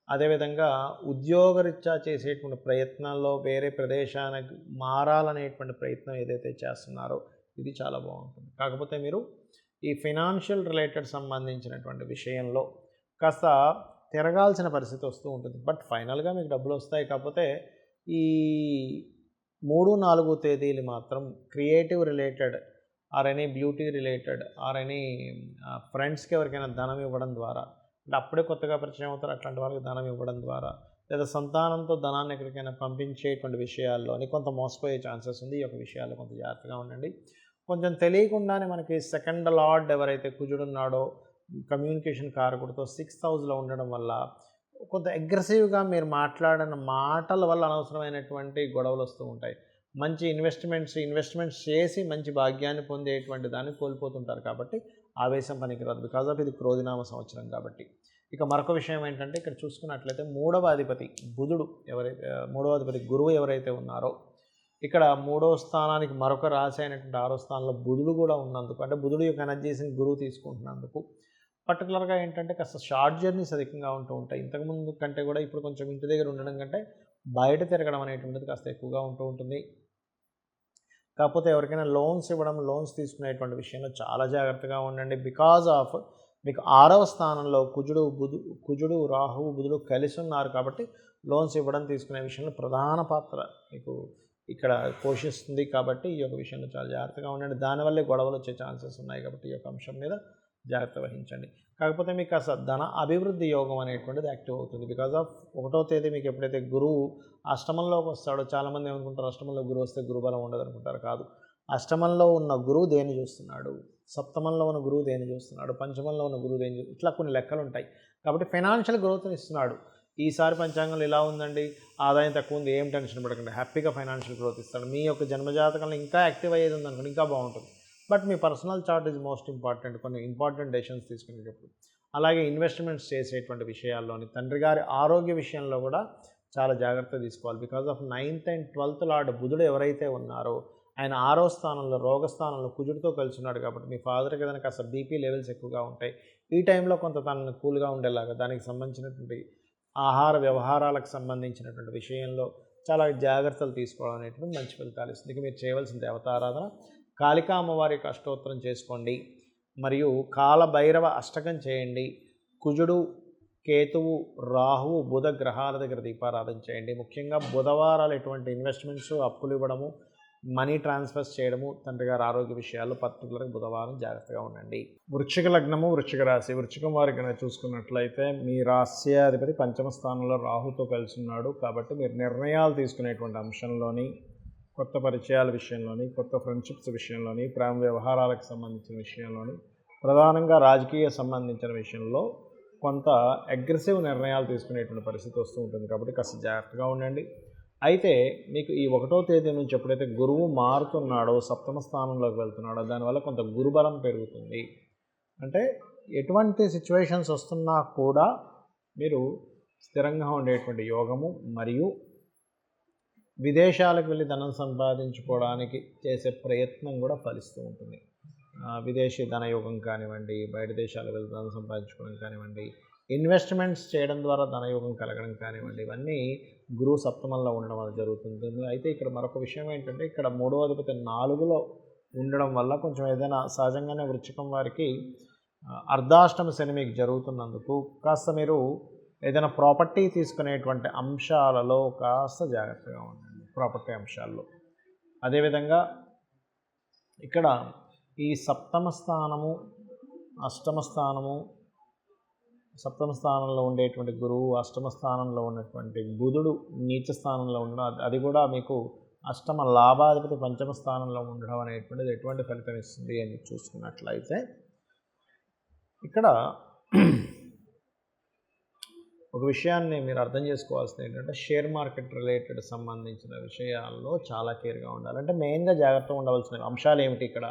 అదేవిధంగా ఉద్యోగరీత్యా చేసేటువంటి ప్రయత్నాల్లో వేరే ప్రదేశానికి మారాలనేటువంటి ప్రయత్నం ఏదైతే చేస్తున్నారో ఇది చాలా బాగుంటుంది. కాకపోతే మీరు ఈ ఫైనాన్షియల్ రిలేటెడ్ సంబంధించినటువంటి విషయంలో కాస్త తిరగాల్సిన పరిస్థితి వస్తూ ఉంటుంది. బట్ ఫైనల్గా మీకు డబ్బులు వస్తాయి. కాకపోతే ఈ 3-4 తేదీలు మాత్రం creative related or any beauty related or any ఫ్రెండ్స్కి ఎవరికైనా ధనం ఇవ్వడం ద్వారా, అంటే అప్పుడే కొత్తగా పరిచయం అవుతారు అట్లాంటి వాళ్ళకి ధనం ఇవ్వడం ద్వారా, లేదా సంతానంతో ధనాన్ని ఎక్కడికైనా పంపించేటువంటి విషయాల్లోని కొంత మోసపోయే ఛాన్సెస్ ఉంది. ఈ యొక్క విషయాల్లో కొంత జాగ్రత్తగా ఉండండి. కొంచెం తెలియకుండానే మనకి సెకండ్ లార్డ్ ఎవరైతే కుజుడున్నాడో కమ్యూనికేషన్ కారకుడితో 6th హౌస్లో ఉండడం వల్ల కొంత అగ్రెసివ్గా మీరు మాట్లాడిన మాటల వల్ల అనవసరమైనటువంటి గొడవలు వస్తూ ఉంటాయి. మంచి ఇన్వెస్ట్మెంట్స్ చేసి మంచి భాగ్యాన్ని పొందేటువంటి దాన్ని కోల్పోతుంటారు. కాబట్టి ఆవేశం పనికిరాదు. బికాజ్ ఆఫ్ ఇది క్రోధినామ సంవత్సరం కాబట్టి. ఇక మరొక విషయం ఏంటంటే ఇక్కడ చూసుకున్నట్లయితే మూడవ అధిపతి గురువు ఎవరైతే ఉన్నారో, ఇక్కడ 3వ స్థానానికి మరొక రాశి అయినటువంటి 6వ స్థానంలో బుధుడు కూడా ఉన్నందుకు, అంటే బుధుడు యొక్క ఎనర్జీస్ని గురువు తీసుకుంటున్నందుకు పర్టికులర్గా ఏంటంటే కాస్త షార్ట్ జర్నీస్ అధికంగా ఉంటూ ఉంటాయి. ఇంతకుముందు కంటే కూడా ఇప్పుడు కొంచెం ఇంటి దగ్గర ఉండడం కంటే బయట తిరగడం అనేటువంటిది కాస్త ఎక్కువగా ఉంటూ ఉంటుంది. కాకపోతే ఎవరికైనా లోన్స్ తీసుకునేటువంటి విషయంలో చాలా జాగ్రత్తగా ఉండండి. బికాజ్ ఆఫ్ మీకు 6వ స్థానంలో కుజుడు రాహువు బుధుడు కలిసి ఉన్నారు కాబట్టి లోన్స్ ఇవ్వడం తీసుకునే విషయంలో ప్రధాన పాత్ర మీకు ఇక్కడ పోషిస్తుంది. కాబట్టి ఈ యొక్క విషయంలో చాలా జాగ్రత్తగా ఉండండి. దానివల్లే గొడవలు వచ్చే ఛాన్సెస్ ఉన్నాయి. కాబట్టి ఈ యొక్క అంశం మీద జాగ్రత్త వహించండి. కాకపోతే మీకు అసలు ధన అభివృద్ధి యోగం అనేటువంటిది యాక్టివ్ అవుతుంది. బికాజ్ ఆఫ్ 1వ తేదీ మీకు ఎప్పుడైతే గురువు అష్టమంలోకి వస్తాడో, చాలామంది ఏమనుకుంటారు అష్టమంలో గురువు వస్తే గురుబలం ఉండదు అనుకుంటారు. కాదు, అష్టమంలో ఉన్న గురువు దేన్ని చూస్తున్నాడు, సప్తమంలో ఉన్న గురువు దేన్ని చూస్తున్నాడు, పంచమంలో ఉన్న గురువు దేన్ని ఇట్లా కొన్ని లెక్కలు ఉంటాయి. కాబట్టి ఫైనాన్షియల్ గ్రోత్ని ఇస్తున్నాడు. ఈసారి పంచాంగంలో ఇలా ఉందండి, ఆదాయం తక్కువ ఉంది, ఏం టెన్షన్ పడకండి, హ్యాపీగా ఫైనాన్షియల్ గ్రోత్ ఇస్తాడు. మీ యొక్క జన్మజాతకంలో ఇంకా యాక్టివ్ అయ్యేది ఉందనుకోండి, ఇంకా బాగుంటుంది. But me personal chart is most important కొన్ని ఇంపార్టెంట్ డెసిషన్స్ తీసుకునేటప్పుడు. అలాగే ఇన్వెస్ట్మెంట్స్ చేసేటువంటి విషయాల్లోని తండ్రి గారి ఆరోగ్య విషయంలో కూడా చాలా జాగ్రత్త తీసుకోవాలి. Because of 9th and 12th lord బుధుడు ఎవరైతే ఉన్నారో ఆయన 6వ స్థానంలో రోగస్థానంలో కుజుడితో కలిసి ఉన్నాడు. కాబట్టి మీ ఫాదర్కి ఏదైనా కాస్త బీపీ లెవెల్స్ ఎక్కువగా ఉంటాయి. ఈ టైంలో కొంత తనను కూల్గా ఉండేలాగా దానికి సంబంధించినటువంటి ఆహార వ్యవహారాలకు సంబంధించినటువంటి విషయంలో చాలా జాగ్రత్తలు తీసుకోవడం అనేటువంటి మంచి ఫలితాలు ఇస్తుంది. ఇక మీరు చేయవలసిన దేవతారాధన కాళికా అమ్మవారి యొక్క అష్టోత్తరం చేసుకోండి, మరియు కాలభైరవ అష్టకం చేయండి. కుజుడు, కేతువు, రాహువు, బుధ గ్రహాల దగ్గర దీపారాధన చేయండి. ముఖ్యంగా బుధవారాలు ఎటువంటి ఇన్వెస్ట్మెంట్స్, అప్పులు ఇవ్వడము, మనీ ట్రాన్స్ఫర్స్ చేయడము, తండ్రి గారి ఆరోగ్య విషయాల్లో పర్టికులర్గా బుధవారం జాగ్రత్తగా ఉండండి. వృశ్చిక లగ్నము, వృశ్చిక రాశి. వృశ్చికం వారికి కనుక చూసుకున్నట్లయితే మీ రాశ్యాధిపతి పంచమ స్థానంలో రాహుతో కలిసి ఉన్నాడు. కాబట్టి మీరు నిర్ణయాలు తీసుకునేటువంటి అంశంలోని, కొత్త పరిచయాల విషయంలోని, కొత్త ఫ్రెండ్షిప్స్ విషయంలోని, ప్రేమ వ్యవహారాలకు సంబంధించిన విషయంలోని, ప్రధానంగా రాజకీయ సంబంధించిన విషయంలో కొంత అగ్రెసివ్ నిర్ణయాలు తీసుకునేటువంటి పరిస్థితి వస్తూ ఉంటుంది. కాబట్టి కాస్త జాగ్రత్తగా ఉండండి. అయితే మీకు ఈ 1వ తేదీ నుంచి ఎప్పుడైతే గురువు మారుతున్నాడో, సప్తమ స్థానంలోకి వెళ్తున్నాడో, దానివల్ల కొంత గురుబలం పెరుగుతుంది. అంటే ఎటువంటి సిచ్యువేషన్స్ వస్తున్నా కూడా మీరు స్థిరంగా ఉండేటువంటి యోగము, మరియు విదేశాలకు వెళ్ళి ధనం సంపాదించుకోవడానికి చేసే ప్రయత్నం కూడా ఫలిస్తూ ఉంటుంది. విదేశీ ధనయోగం కానివ్వండి, బయట దేశాలకు వెళ్ళి ధనం సంపాదించుకోవడం కానివ్వండి, ఇన్వెస్ట్మెంట్స్ చేయడం ద్వారా ధనయోగం కలగడం కానివ్వండి, ఇవన్నీ గురువు సప్తమంలో ఉండడం వల్ల జరుగుతుంది. అయితే ఇక్కడ మరొక విషయం ఏంటంటే, ఇక్కడ 3వ అధిపతి 4లో ఉండడం వల్ల కొంచెం ఏదైనా సహజంగానే వృశ్చికం వారికి అర్ధాష్టమ శని మీకు జరుగుతున్నందుకు కాస్త మీరు ఏదైనా ప్రాపర్టీ తీసుకునేటువంటి అంశాలలో కాస్త జాగ్రత్తగా ఉండండి. ప్రాపర్టీ అంశాల్లో అదేవిధంగా ఇక్కడ ఈ సప్తమ స్థానంలో ఉండేటువంటి గురువు, అష్టమ స్థానంలో ఉన్నటువంటి బుధుడు నీచ స్థానంలో ఉండడం, అది కూడా మీకు అష్టమ లాభాధిపతి పంచమ స్థానంలో ఉండడం అనేటువంటిది ఎటువంటి ఫలితం ఇస్తుంది అని చూసుకున్నట్లయితే ఇక్కడ ఒక విషయాన్ని మీరు అర్థం చేసుకోవాల్సింది ఏంటంటే షేర్ మార్కెట్ రిలేటెడ్ సంబంధించిన విషయాల్లో చాలా కేర్గా ఉండాలి. అంటే మెయిన్గా జాగ్రత్తగా ఉండవలసిన అంశాలు ఏమిటి ఇక్కడ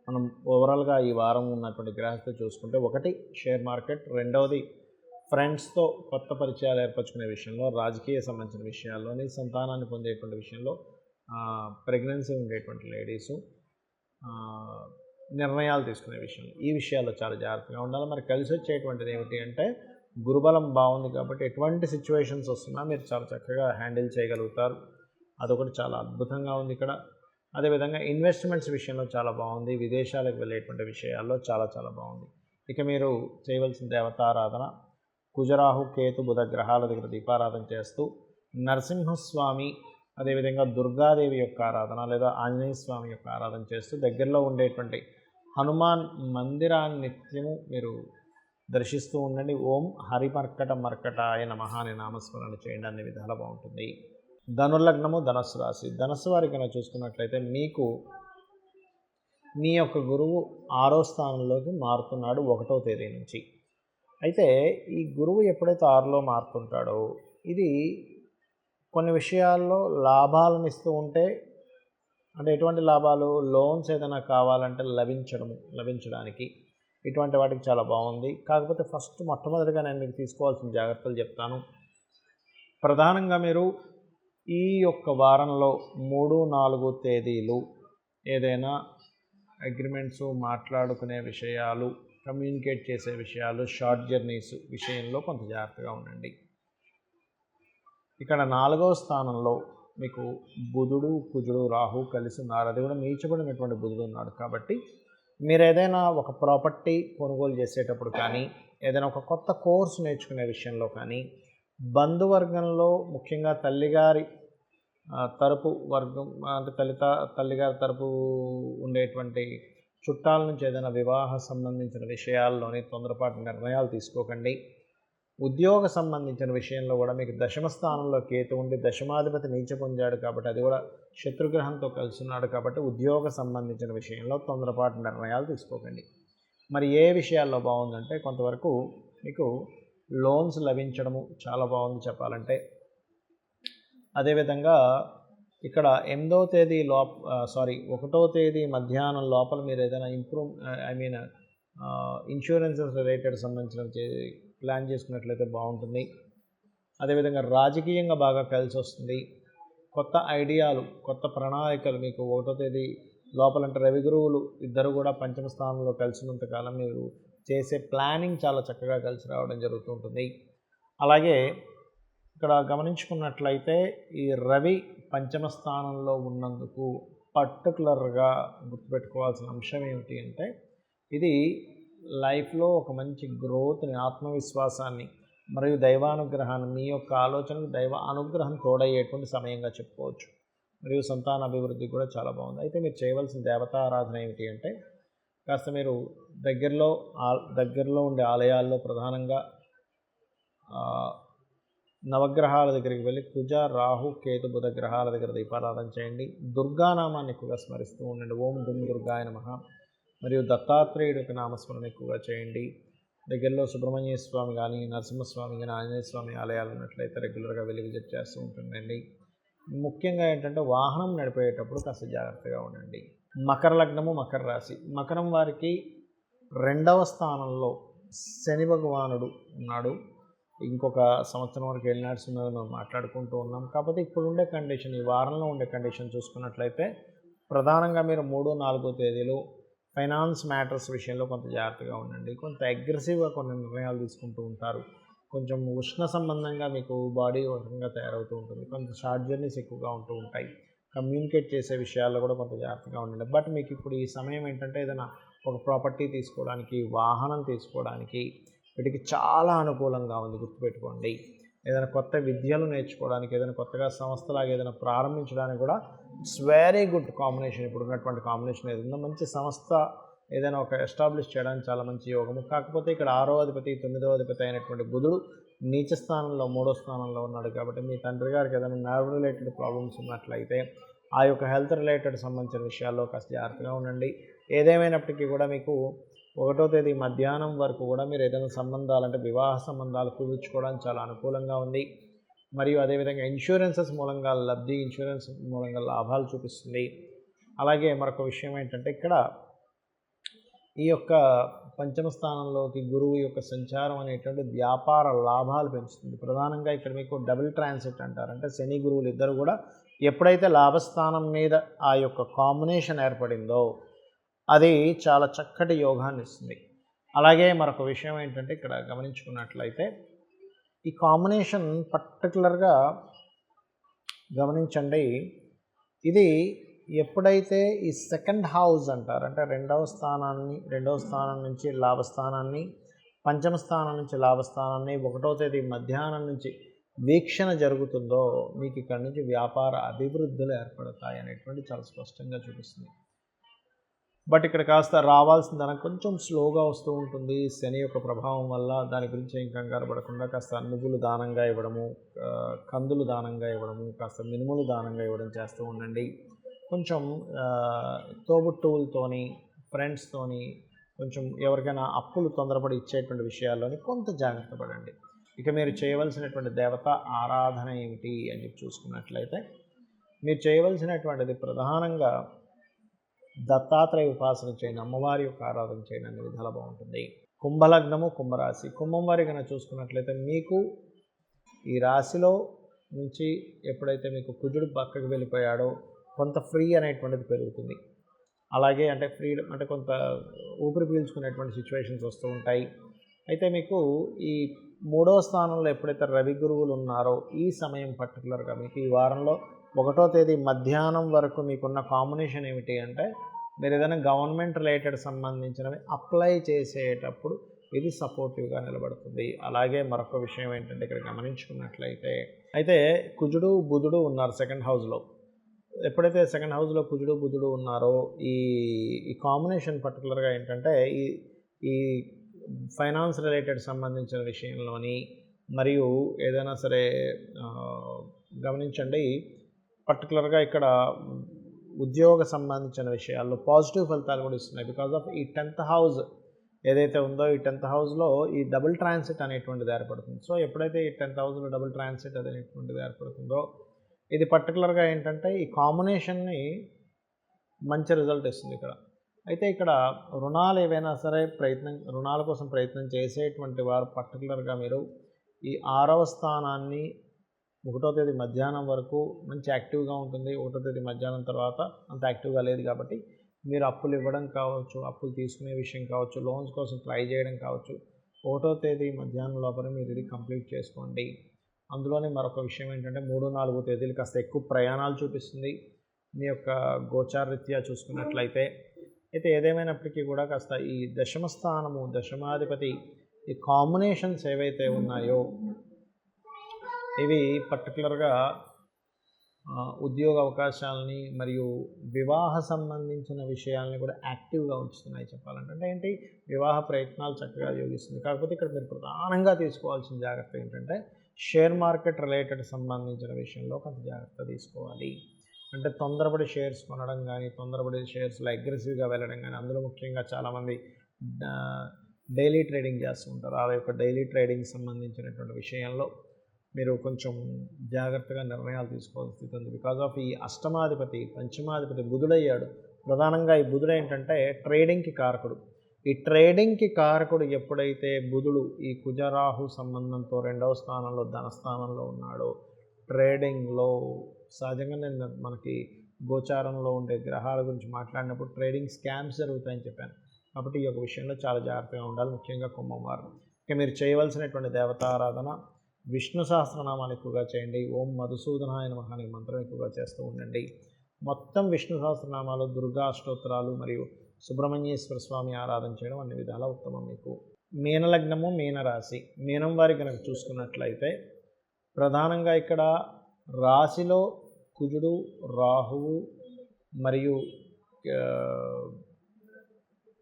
మనం ఓవరాల్గా ఈ వారం ఉన్నటువంటి గ్రహస్థితి చూసుకుంటే, ఒకటి షేర్ మార్కెట్, రెండవది ఫ్రెండ్స్తో కొత్త పరిచయాలు ఏర్పరచుకునే విషయంలో, రాజకీయ సంబంధించిన విషయాల్లోని, సంతానాన్ని పొందేటువంటి విషయంలో, ప్రెగ్నెన్సీ ఉండేటువంటి లేడీసు, నిర్ణయాలు తీసుకునే విషయంలో, ఈ విషయాల్లో చాలా జాగ్రత్తగా ఉండాలి. మరి కలిసి వచ్చేటువంటిది ఏమిటి అంటే గురుబలం బాగుంది కాబట్టి ఎటువంటి సిచ్యువేషన్స్ వస్తున్నా మీరు చాలా చక్కగా హ్యాండిల్ చేయగలుగుతారు. అదొకటి చాలా అద్భుతంగా ఉంది ఇక్కడ. అదేవిధంగా ఇన్వెస్ట్మెంట్స్ విషయంలో చాలా బాగుంది. విదేశాలకు వెళ్ళేటువంటి విషయాల్లో చాలా చాలా బాగుంది. ఇక మీరు చేయవలసిన దేవతారాధన, కుజరాహు కేతు బుధ గ్రహాల దగ్గర దీపారాధన చేస్తూ నరసింహస్వామి, అదేవిధంగా దుర్గాదేవి యొక్క ఆరాధన లేదా ఆంజనేయ స్వామి యొక్క ఆరాధన చేస్తూ దగ్గరలో ఉండేటువంటి హనుమాన్ మందిరాన్ని నిత్యము మీరు దర్శిస్తూ ఉండండి. ఓం హరిమర్కటాయ నమః అని నామస్మరణ చేయండి. అన్ని విధాలా బాగుంటుంది. ధనుర్లగ్నము, ధనస్సు రాశి. ధనస్సు వారికి కనుక చూసుకున్నట్లయితే మీకు మీ యొక్క గురువు 6వ స్థానంలోకి మారుతున్నాడు 1వ తేదీ నుంచి. అయితే ఈ గురువు ఎప్పుడైతే 6లో మారుతుంటాడో ఇది కొన్ని విషయాల్లో లాభాలను ఇస్తూ ఉంటే, అంటే ఎటువంటి లాభాలు, లోన్స్ ఏదైనా కావాలంటే లభించడానికి ఇటువంటి వాటికి చాలా బాగుంది. కాకపోతే మొట్టమొదటిగా నేను మీకు తీసుకోవాల్సిన జాగ్రత్తలు చెప్తాను. ప్రధానంగా మీరు ఈ యొక్క వారంలో 3, 4 తేదీలు ఏదైనా అగ్రిమెంట్స్, మాట్లాడుకునే విషయాలు, కమ్యూనికేట్ చేసే విషయాలు, షార్ట్ జర్నీస్ విషయంలో కొంత జాగ్రత్తగా ఉండండి. ఇక్కడ 4వ స్థానంలో మీకు బుధుడు, కుజుడు, రాహు కలిసి ఉన్నారు. అది కూడా నీచబడినటువంటి బుధుడు ఉన్నాడు. కాబట్టి మీరు ఏదైనా ఒక ప్రాపర్టీ కొనుగోలు చేసేటప్పుడు కానీ, ఏదైనా ఒక కొత్త కోర్సు నేర్చుకునే విషయంలో కానీ, బంధువర్గంలో ముఖ్యంగా తల్లిగారి తరపు వర్గం, అంటే తల్లిగారి తరపు ఉండేటువంటి చుట్టాల నుంచి ఏదైనా వివాహ సంబంధించిన విషయాల్లోని తొందరపాటు నిర్ణయాలు తీసుకోకండి. ఉద్యోగ సంబంధించిన విషయంలో కూడా మీకు దశమ స్థానంలో కేతు ఉండి దశమాధిపతి నీచ పొందాడు కాబట్టి, అది కూడా శత్రుగ్రహంతో కలిసి ఉన్నాడు కాబట్టి ఉద్యోగ సంబంధించిన విషయంలో తొందరపాటు నిర్ణయాలు తీసుకోకండి. మరి ఏ విషయాల్లో బాగుందంటే కొంతవరకు మీకు లోన్స్ లభించడము చాలా బాగుంది చెప్పాలంటే. అదేవిధంగా ఇక్కడ 1వ తేదీ మధ్యాహ్నం లోపల మీరు ఏదైనా ఇన్సూరెన్సెస్ రిలేటెడ్ సంబంధించిన ప్లాన్ చేసుకున్నట్లయితే బాగుంటుంది. అదేవిధంగా రాజకీయంగా బాగా కలిసి వస్తుంది. కొత్త ఐడియాలు, కొత్త ప్రణాళికలు మీకు 1వ తేదీ లోపలంటే రవి గురువులు ఇద్దరు కూడా పంచమ స్థానంలో కలిసినంతకాలం మీరు చేసే ప్లానింగ్ చాలా చక్కగా కలిసి రావడం జరుగుతూ ఉంటుంది. అలాగే ఇక్కడ గమనించుకున్నట్లయితే ఈ రవి పంచమ స్థానంలో ఉన్నందుకు పర్టికులర్గా గుర్తుపెట్టుకోవాల్సిన అంశం ఏమిటి అంటే, ఇది లైఫ్లో ఒక మంచి గ్రోత్ని, ఆత్మవిశ్వాసాన్ని మరియు దైవానుగ్రహాన్ని, మీ యొక్క ఆలోచనకు దైవ అనుగ్రహం తోడయ్యేటువంటి సమయంగా చెప్పుకోవచ్చు. మరియు సంతాన అభివృద్ధి కూడా చాలా బాగుంది. అయితే మీరు చేయవలసిన దేవతారాధన ఏమిటి అంటే, కాస్త మీరు దగ్గరలో ఉండే ఆలయాల్లో ప్రధానంగా నవగ్రహాల దగ్గరికి వెళ్ళి కుజ, రాహు, కేతు, బుధ గ్రహాల దగ్గర దీపారాధన చేయండి. దుర్గానామాన్ని ఎక్కువగా స్మరిస్తూ ఉండండి. ఓం దుమ్ దుర్గాయ నమః. మరియు దత్తాత్రేయుడి యొక్క నామస్మరణ ఎక్కువగా చేయండి. దగ్గరలో సుబ్రహ్మణ్య స్వామి కానీ, నరసింహస్వామి కానీ, ఆంజనేయ స్వామి ఆలయాలు ఉన్నట్లయితే రెగ్యులర్గా వెళ్ళి విజిట్ చేస్తూ ఉంటుండండి. ముఖ్యంగా ఏంటంటే వాహనం నడిపేటప్పుడు కాస్త జాగ్రత్తగా ఉండండి. మకర లగ్నము, మకర రాశి. మకరం వారికి 2వ స్థానంలో శని భగవానుడు ఉన్నాడు. ఇంకొక సంవత్సరం వరకు వెళ్ళినాడు మనం మాట్లాడుకుంటూ ఉన్నాం. కాకపోతే ఇప్పుడు ఉండే కండిషన్, ఈ వారంలో ఉండే కండిషన్ చూసుకున్నట్లయితే ప్రధానంగా మీరు 3, 4 తేదీలు ఫైనాన్స్ మ్యాటర్స్ విషయంలో కొంత జాగ్రత్తగా ఉండండి. కొంత అగ్రెసివ్గా కొన్ని నిర్ణయాలు తీసుకుంటూ ఉంటారు. కొంచెం ఉష్ణ సంబంధంగా మీకు బాడీ రకంగా తయారవుతూ ఉంటుంది. కొంత షార్ట్ జర్నీస్ ఎక్కువగా ఉంటూ ఉంటాయి. కమ్యూనికేట్ చేసే విషయాల్లో కూడా కొంత జాగ్రత్తగా ఉండండి. బట్ మీకు ఇప్పుడు ఈ సమయం ఏంటంటే ఏదైనా ఒక ప్రాపర్టీ తీసుకోవడానికి, వాహనం తీసుకోవడానికి వీటికి చాలా అనుకూలంగా ఉంది. గుర్తుపెట్టుకోండి. ఏదైనా కొత్త విద్యలు నేర్చుకోవడానికి, ఏదైనా కొత్తగా సంస్థలాగా ఏదైనా ప్రారంభించడానికి కూడా ఇట్స్ వెరీ గుడ్ కాంబినేషన్. ఇప్పుడు ఉన్నటువంటి కాంబినేషన్ ఏదైనా మంచి సంస్థ ఏదైనా ఒక ఎస్టాబ్లిష్ చేయడానికి చాలా మంచి యోగము. కాకపోతే ఇక్కడ 6వ అధిపతి 9వ అధిపతి అయినటువంటి బుధుడు నీచ స్థానంలో 3వ స్థానంలో ఉన్నాడు కాబట్టి మీ తండ్రి గారికి ఏదైనా నర్వ్ రిలేటెడ్ ప్రాబ్లమ్స్ ఉన్నట్లయితే ఆ యొక్క హెల్త్ రిలేటెడ్ సంబంధించిన విషయాల్లో కాస్త జాగ్రత్తగా ఉండండి. ఏదేమైనప్పటికీ కూడా మీకు 1వ తేదీ మధ్యాహ్నం వరకు కూడా మీరు ఏదైనా సంబంధాలు అంటే వివాహ సంబంధాలు కుదుర్చుకోవడానికి చాలా అనుకూలంగా ఉంది. మరియు అదేవిధంగా ఇన్సూరెన్సెస్ మూలంగా లబ్ధి, ఇన్సూరెన్స్ మూలంగా లాభాలు చూపిస్తుంది. అలాగే మరొక విషయం ఏంటంటే ఇక్కడ ఈ యొక్క పంచమ స్థానంలోకి గురువు యొక్క సంచారం అనేటువంటి వ్యాపార లాభాలు పెంచుతుంది. ప్రధానంగా ఇక్కడ మీకు డబుల్ ట్రాన్సిట్ అంటారు. అంటే శని గురువులు ఇద్దరు కూడా ఎప్పుడైతే లాభస్థానం మీద ఆ యొక్క కాంబినేషన్ ఏర్పడిందో అది చాలా చక్కటి యోగాన్ని ఇస్తుంది. అలాగే మరొక విషయం ఏంటంటే ఇక్కడ గమనించుకున్నట్లయితే ఈ కాంబినేషన్ పర్టికులర్గా గమనించండి. ఇది ఎప్పుడైతే ఈ సెకండ్ హౌస్ అంటారు అంటే రెండవ స్థానం నుంచి లాభస్థానాన్ని, పంచమ స్థానం నుంచి లాభస్థానాన్ని 1వ తేదీ మధ్యాహ్నం నుంచి వీక్షణ జరుగుతుందో మీకు ఇక్కడ నుంచి వ్యాపార అభివృద్ధులు ఏర్పడతాయి అనేటువంటి చాలా స్పష్టంగా చూపిస్తుంది. బట్ ఇక్కడ కాస్త రావాల్సిన ధనం కొంచెం స్లోగా వస్తూ ఉంటుంది శని యొక్క ప్రభావం వల్ల. దాని గురించి ఏం కంగారు పడకుండా కాస్త నువ్వులు దానంగా ఇవ్వడము, కందులు దానంగా ఇవ్వడము, కాస్త మినుములు దానంగా ఇవ్వడం చేస్తూ ఉండండి. కొంచెం తోబుట్టువులతోని, ఫ్రెండ్స్తోని కొంచెం ఎవరికైనా అప్పులు తొందరపడి ఇచ్చేటువంటి విషయాల్లోని కొంత జాగ్రత్త పడండి. ఇక మీరు చేయవలసినటువంటి దేవత ఆరాధన ఏమిటి అని చెప్పి చూసుకున్నట్లయితే మీరు చేయవలసినటువంటిది ప్రధానంగా దత్తాత్రేయ ఉపాసన చేయండి, అమ్మవారి యొక్క ఆరాధన చేయండి, అన్ని విధాలు బాగుంటుంది. కుంభలగ్నము, కుంభరాశి. కుంభం వారి కనుక చూసుకున్నట్లయితే మీకు ఈ రాశిలో నుంచి ఎప్పుడైతే మీకు కుజుడు పక్కకు వెళ్ళిపోయాడో కొంత ఫ్రీ అనేటువంటిది పెరుగుతుంది. అలాగే అంటే ఫ్రీడమ్ అంటే కొంత ఊపిరి పీల్చుకునేటువంటి సిచ్యువేషన్స్ వస్తూ ఉంటాయి. అయితే మీకు ఈ 3వ స్థానంలో ఎప్పుడైతే రవి గురువులు ఉన్నారో ఈ సమయం పర్టికులర్గా మీకు ఈ వారంలో 1వ తేదీ మధ్యాహ్నం వరకు మీకున్న కాంబినేషన్ ఏమిటి అంటే మీరు ఏదైనా గవర్నమెంట్ రిలేటెడ్ సంబంధించినవి అప్లై చేసేటప్పుడు ఇది సపోర్టివ్గా నిలబడుతుంది. అలాగే మరొక విషయం ఏంటంటే ఇక్కడ గమనించుకున్నట్లయితే అయితే కుజుడు బుధుడు ఉన్నారు సెకండ్ హౌస్లో. ఎప్పుడైతే సెకండ్ హౌస్లో కుజుడు బుధుడు ఉన్నారో ఈ కాంబినేషన్ పర్టికులర్గా ఏంటంటే ఈ ఫైనాన్స్ రిలేటెడ్ సంబంధించిన విషయంలోని మరియు ఏదైనా సరే గమనించండి పర్టికులర్గా ఇక్కడ ఉద్యోగ సంబంధించిన విషయాల్లో పాజిటివ్ ఫలితాలు కూడా ఇస్తున్నాయి. బికాజ్ ఆఫ్ ఈ 10th హౌస్ ఏదైతే ఉందో ఈ 10th హౌస్లో ఈ డబుల్ ట్రాన్సిట్ అనేటువంటిది ఏర్పడుతుంది. సో ఎప్పుడైతే ఈ 10th హౌస్లో డబుల్ ట్రాన్సిట్ అనేటువంటిది ఏర్పడుతుందో ఇది పర్టికులర్గా ఏంటంటే ఈ కాంబినేషన్ని మంచి రిజల్ట్ ఇస్తుంది ఇక్కడ. అయితే ఇక్కడ రుణాలు ఏవైనా సరే రుణాల కోసం ప్రయత్నం చేసేటువంటి వారు పర్టికులర్గా మీరు ఈ 6వ స్థానాన్ని 1వ తేదీ మధ్యాహ్నం వరకు మంచి యాక్టివ్గా ఉంటుంది. 1వ తేదీ మధ్యాహ్నం తర్వాత అంత యాక్టివ్గా లేదు కాబట్టి మీరు అప్పులు ఇవ్వడం కావచ్చు, అప్పులు తీసుకునే విషయం కావచ్చు, లోన్స్ కోసం ట్రై చేయడం కావచ్చు, 1వ తేదీ మధ్యాహ్నం లోపల మీరు ఇది కంప్లీట్ చేసుకోండి. అందులోనే మరొక విషయం ఏంటంటే 3, 4 తేదీలు కాస్త ఎక్కువ ప్రయాణాలు చూపిస్తుంది మీ యొక్క గోచారరీత్యా చూసుకున్నట్లయితే. అయితే ఏదేమైనప్పటికీ కూడా కాస్త ఈ దశమ స్థానము, దశమాధిపతి ఈ కాంబినేషన్స్ ఏవైతే ఉన్నాయో ఇవి పర్టికులర్గా ఉద్యోగ అవకాశాలని మరియు వివాహ సంబంధించిన విషయాలని కూడా యాక్టివ్గా ఉంచుతున్నాయి చెప్పాలంటే. అంటే ఏంటి, వివాహ ప్రయత్నాలు చక్కగా యోగిస్తుంది. కాకపోతే ఇక్కడ మీరు ప్రధానంగా తీసుకోవాల్సిన జాగ్రత్త ఏంటంటే షేర్ మార్కెట్ రిలేటెడ్ సంబంధించిన విషయంలో కొంత జాగ్రత్త తీసుకోవాలి. అంటే తొందరపడి షేర్స్ కొనడం కానీ, తొందరపడి షేర్స్లో అగ్రెసివ్గా వెళ్ళడం కానీ, అందులో ముఖ్యంగా చాలామంది డైలీ ట్రేడింగ్ చేస్తూ ఉంటారు. ఆ యొక్క డైలీ ట్రేడింగ్ సంబంధించినటువంటి విషయంలో మీరు కొంచెం జాగ్రత్తగా నిర్ణయాలు తీసుకోవాల్సి స్థితి ఉంది. బికాజ్ ఆఫ్ ఈ అష్టమాధిపతి పంచమాధిపతి బుధుడయ్యాడు. ప్రధానంగా ఈ బుధుడు ఏంటంటే ట్రేడింగ్కి కారకుడు. ఈ ట్రేడింగ్కి కారకుడు ఎప్పుడైతే బుధుడు ఈ కుజరాహు సంబంధంతో 2వ స్థానంలో ధనస్థానంలో ఉన్నాడో ట్రేడింగ్లో సహజంగా మనకి గోచారంలో ఉండే గ్రహాల గురించి మాట్లాడినప్పుడు ట్రేడింగ్ స్కామ్స్ జరుగుతాయని చెప్పాను. కాబట్టి ఈ యొక్క విషయంలో చాలా జాగ్రత్తగా ఉండాలి, ముఖ్యంగా కుంభం వారు. ఇక మీరు చేయవలసినటువంటి దేవతారాధన విష్ణు సహస్రనామాలు ఎక్కువగా చేయండి. ఓం మధుసూదనాయ నమః అనే మంత్రం ఎక్కువగా చేస్తూ ఉండండి. మొత్తం విష్ణు సహస్రనామాలు, దుర్గా అష్టోత్తరాలు మరియు సుబ్రహ్మణ్యేశ్వర స్వామి ఆరాధన చేయడం అన్ని విధాల ఉత్తమం. మీకు మీనలగ్నము, మీనరాశి. మీనం వారి కనుక చూసుకున్నట్లయితే ప్రధానంగా ఇక్కడ రాశిలో కుజుడు, రాహువు మరియు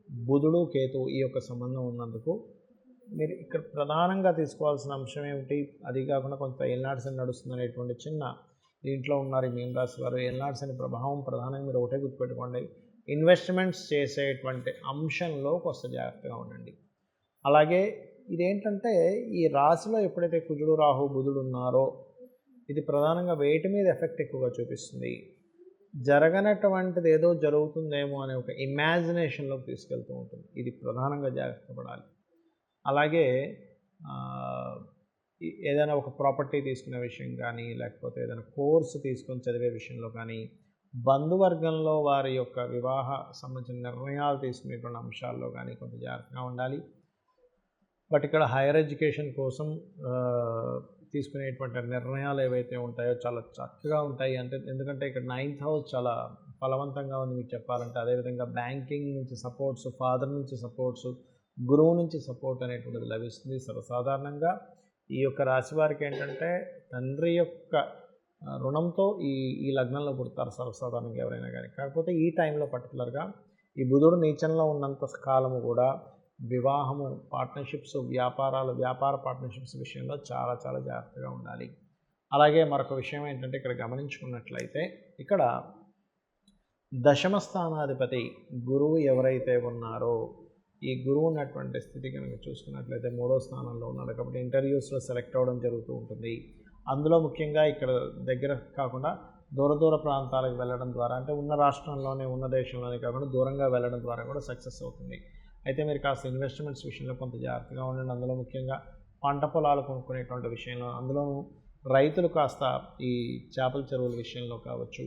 బుధుడు కేతువు ఈ యొక్క సంబంధం ఉన్నందుకు మీరు ఇక్కడ ప్రధానంగా తీసుకోవాల్సిన అంశం ఏమిటి, అది కాకుండా కొంత ఏలినాటి శని నడుస్తుంది అనేటువంటి చిన్న దీంట్లో ఉన్నారు ఈ మీన రాశి వారు. ఏలినాటి శని ప్రభావం ప్రధానంగా మీరు ఒకటే గుర్తుపెట్టుకోండి, ఇన్వెస్ట్మెంట్స్ చేసేటువంటి అంశంలో కొంత జాగ్రత్తగా ఉండండి. అలాగే ఇదేంటంటే ఈ రాశిలో ఎప్పుడైతే కుజుడు రాహు బుధుడు ఉన్నారో ఇది ప్రధానంగా వేటి మీద ఎఫెక్ట్ ఎక్కువగా చూపిస్తుంది, జరగనటువంటిది ఏదో జరుగుతుందేమో అనే ఒక ఇమాజినేషన్లోకి తీసుకెళ్తూ ఉంటుంది. ఇది ప్రధానంగా జాగ్రత్త పడాలి. అలాగే ఏదైనా ఒక ప్రాపర్టీ తీసుకునే విషయం కానీ, లేకపోతే ఏదైనా కోర్సు తీసుకొని చదివే విషయంలో కానీ, బంధువర్గంలో వారి యొక్క వివాహ సంబంధించిన నిర్ణయాలు తీసుకునేటువంటి అంశాల్లో కానీ కొంత జాగ్రత్తగా ఉండాలి. బట్ ఇక్కడ హైయర్ ఎడ్యుకేషన్ కోసం తీసుకునేటువంటి నిర్ణయాలు ఏవైతే ఉంటాయో చాలా చక్కగా ఉంటాయి. అంటే ఎందుకంటే ఇక్కడ 9th హౌస్ చాలా ఫలవంతంగా ఉంది మీకు చెప్పాలంటే. అదేవిధంగా బ్యాంకింగ్ నుంచి సపోర్ట్స్, ఫాదర్ నుంచి సపోర్ట్స్, గురువు నుంచి సపోర్ట్ అనేటువంటిది లభిస్తుంది. సర్వసాధారణంగా ఈ యొక్క రాశి వారికి ఏంటంటే తండ్రి యొక్క రుణంతో ఈ లగ్నంలో పుడతారు సర్వసాధారణంగా ఎవరైనా కానీ. కాకపోతే ఈ టైంలో పర్టికులర్గా ఈ బుధుడు నీచంలో ఉన్నంత కాలము కూడా వివాహము, పార్ట్నర్షిప్స్, వ్యాపార పార్ట్నర్షిప్స్ విషయంలో చాలా చాలా జాగ్రత్తగా ఉండాలి. అలాగే మరొక విషయం ఏంటంటే ఇక్కడ గమనించుకున్నట్లయితే ఇక్కడ దశమ స్థానాధిపతి గురువు ఎవరైతే ఉన్నారో ఈ గురువు ఉన్నటువంటి స్థితి కనుక చూసుకున్నట్లయితే 3వ స్థానంలో ఉన్నాడు. కాబట్టి ఇంటర్వ్యూస్లో సెలెక్ట్ అవ్వడం జరుగుతూ ఉంటుంది. అందులో ముఖ్యంగా ఇక్కడ దగ్గర కాకుండా దూర ప్రాంతాలకు వెళ్ళడం ద్వారా, అంటే ఉన్న రాష్ట్రంలోనే ఉన్న దేశంలోనే కాకుండా దూరంగా వెళ్ళడం ద్వారా కూడా సక్సెస్ అవుతుంది. అయితే మీరు కాస్త ఇన్వెస్ట్మెంట్స్ విషయంలో కొంత జాగ్రత్తగా ఉండండి. అందులో ముఖ్యంగా పంట పొలాలు కొనుక్కునేటువంటి విషయంలో, అందులోనూ రైతులు కాస్త ఈ చేపల చెరువుల విషయంలో కావచ్చు,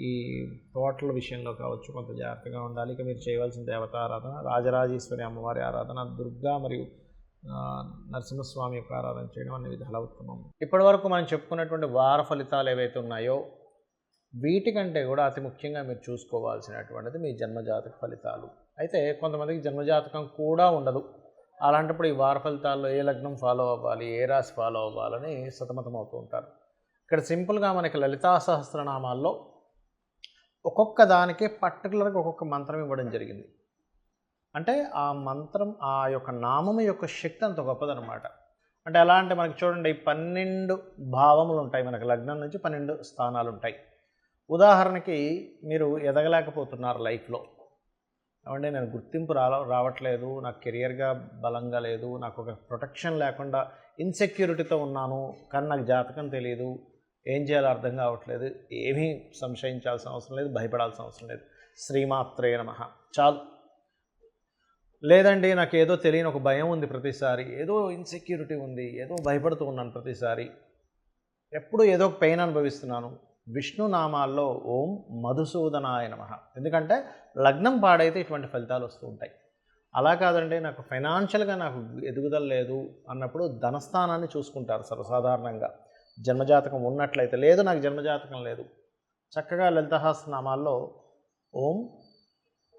ఈ తోటల విషయంలో కావచ్చు కొంత జాగ్రత్తగా ఉండాలి. ఇక మీరు చేయవలసిన దేవత ఆరాధన రాజరాజేశ్వరి అమ్మవారి ఆరాధన, దుర్గా మరియు నరసింహస్వామి యొక్క ఆరాధన చేయడం అనే విధాల ఉత్తమం. ఇప్పటి వరకు మనం చెప్పుకున్నటువంటి వార ఫలితాలు ఏవైతే ఉన్నాయో వీటికంటే కూడా అతి ముఖ్యంగా మీరు చూసుకోవాల్సినటువంటిది మీ జన్మజాతక ఫలితాలు. అయితే కొంతమందికి జన్మజాతకం కూడా ఉండదు. అలాంటప్పుడు ఈ వార ఫలితాల్లో ఏ లగ్నం ఫాలో అవ్వాలి, ఏ రాశి ఫాలో అవ్వాలని సతమతం అవుతూ ఉంటారు. ఇక్కడ సింపుల్గా మనకి లలితా సహస్రనామాల్లో ఒక్కొక్క దానికి పర్టికులర్గా ఒక్కొక్క మంత్రం ఇవ్వడం జరిగింది. అంటే ఆ మంత్రం, ఆ యొక్క నామము యొక్క శక్తి అంత గొప్పదనమాట. అంటే ఎలా అంటే మనకి చూడండి 12 భావములు ఉంటాయి, మనకి లగ్నం నుంచి 12 స్థానాలు ఉంటాయి. ఉదాహరణకి మీరు ఎదగలేకపోతున్నారు లైఫ్లో, ఏమంటే నేను గుర్తింపు రావట్లేదు, నాకు కెరియర్గా బలంగా లేదు, నాకు ఒక ప్రొటెక్షన్ లేకుండా ఇన్సెక్యూరిటీతో ఉన్నాను, కానీ నాకు జాతకం తెలియదు, ఏం చేయాలో అర్థం కావట్లేదు, ఏమీ సంశయించాల్సిన అవసరం లేదు, భయపడాల్సిన అవసరం లేదు, శ్రీమాత్రే నమః చాలు. లేదండి నాకు ఏదో తెలియని ఒక భయం ఉంది, ప్రతిసారి ఏదో ఇన్సెక్యూరిటీ ఉంది, ఏదో భయపడుతూ ఉన్నాను, ప్రతిసారి ఎప్పుడు ఏదో ఒక పెయిన్ అనుభవిస్తున్నాను, విష్ణు నామాల్లో ఓం మధుసూదనాయ నమః. ఎందుకంటే లగ్నం పాడైతే ఇటువంటి ఫలితాలు వస్తూ ఉంటాయి. అలా కాదండి నాకు ఫైనాన్షియల్గా నాకు ఎదుగుదల లేదు అన్నప్పుడు ధనస్థానాన్ని చూసుకుంటారు సర్వసాధారణంగా జన్మజాతకం ఉన్నట్లయితే. లేదు నాకు జన్మజాతకం లేదు, చక్కగా లలితహాస్నామాల్లో ఓం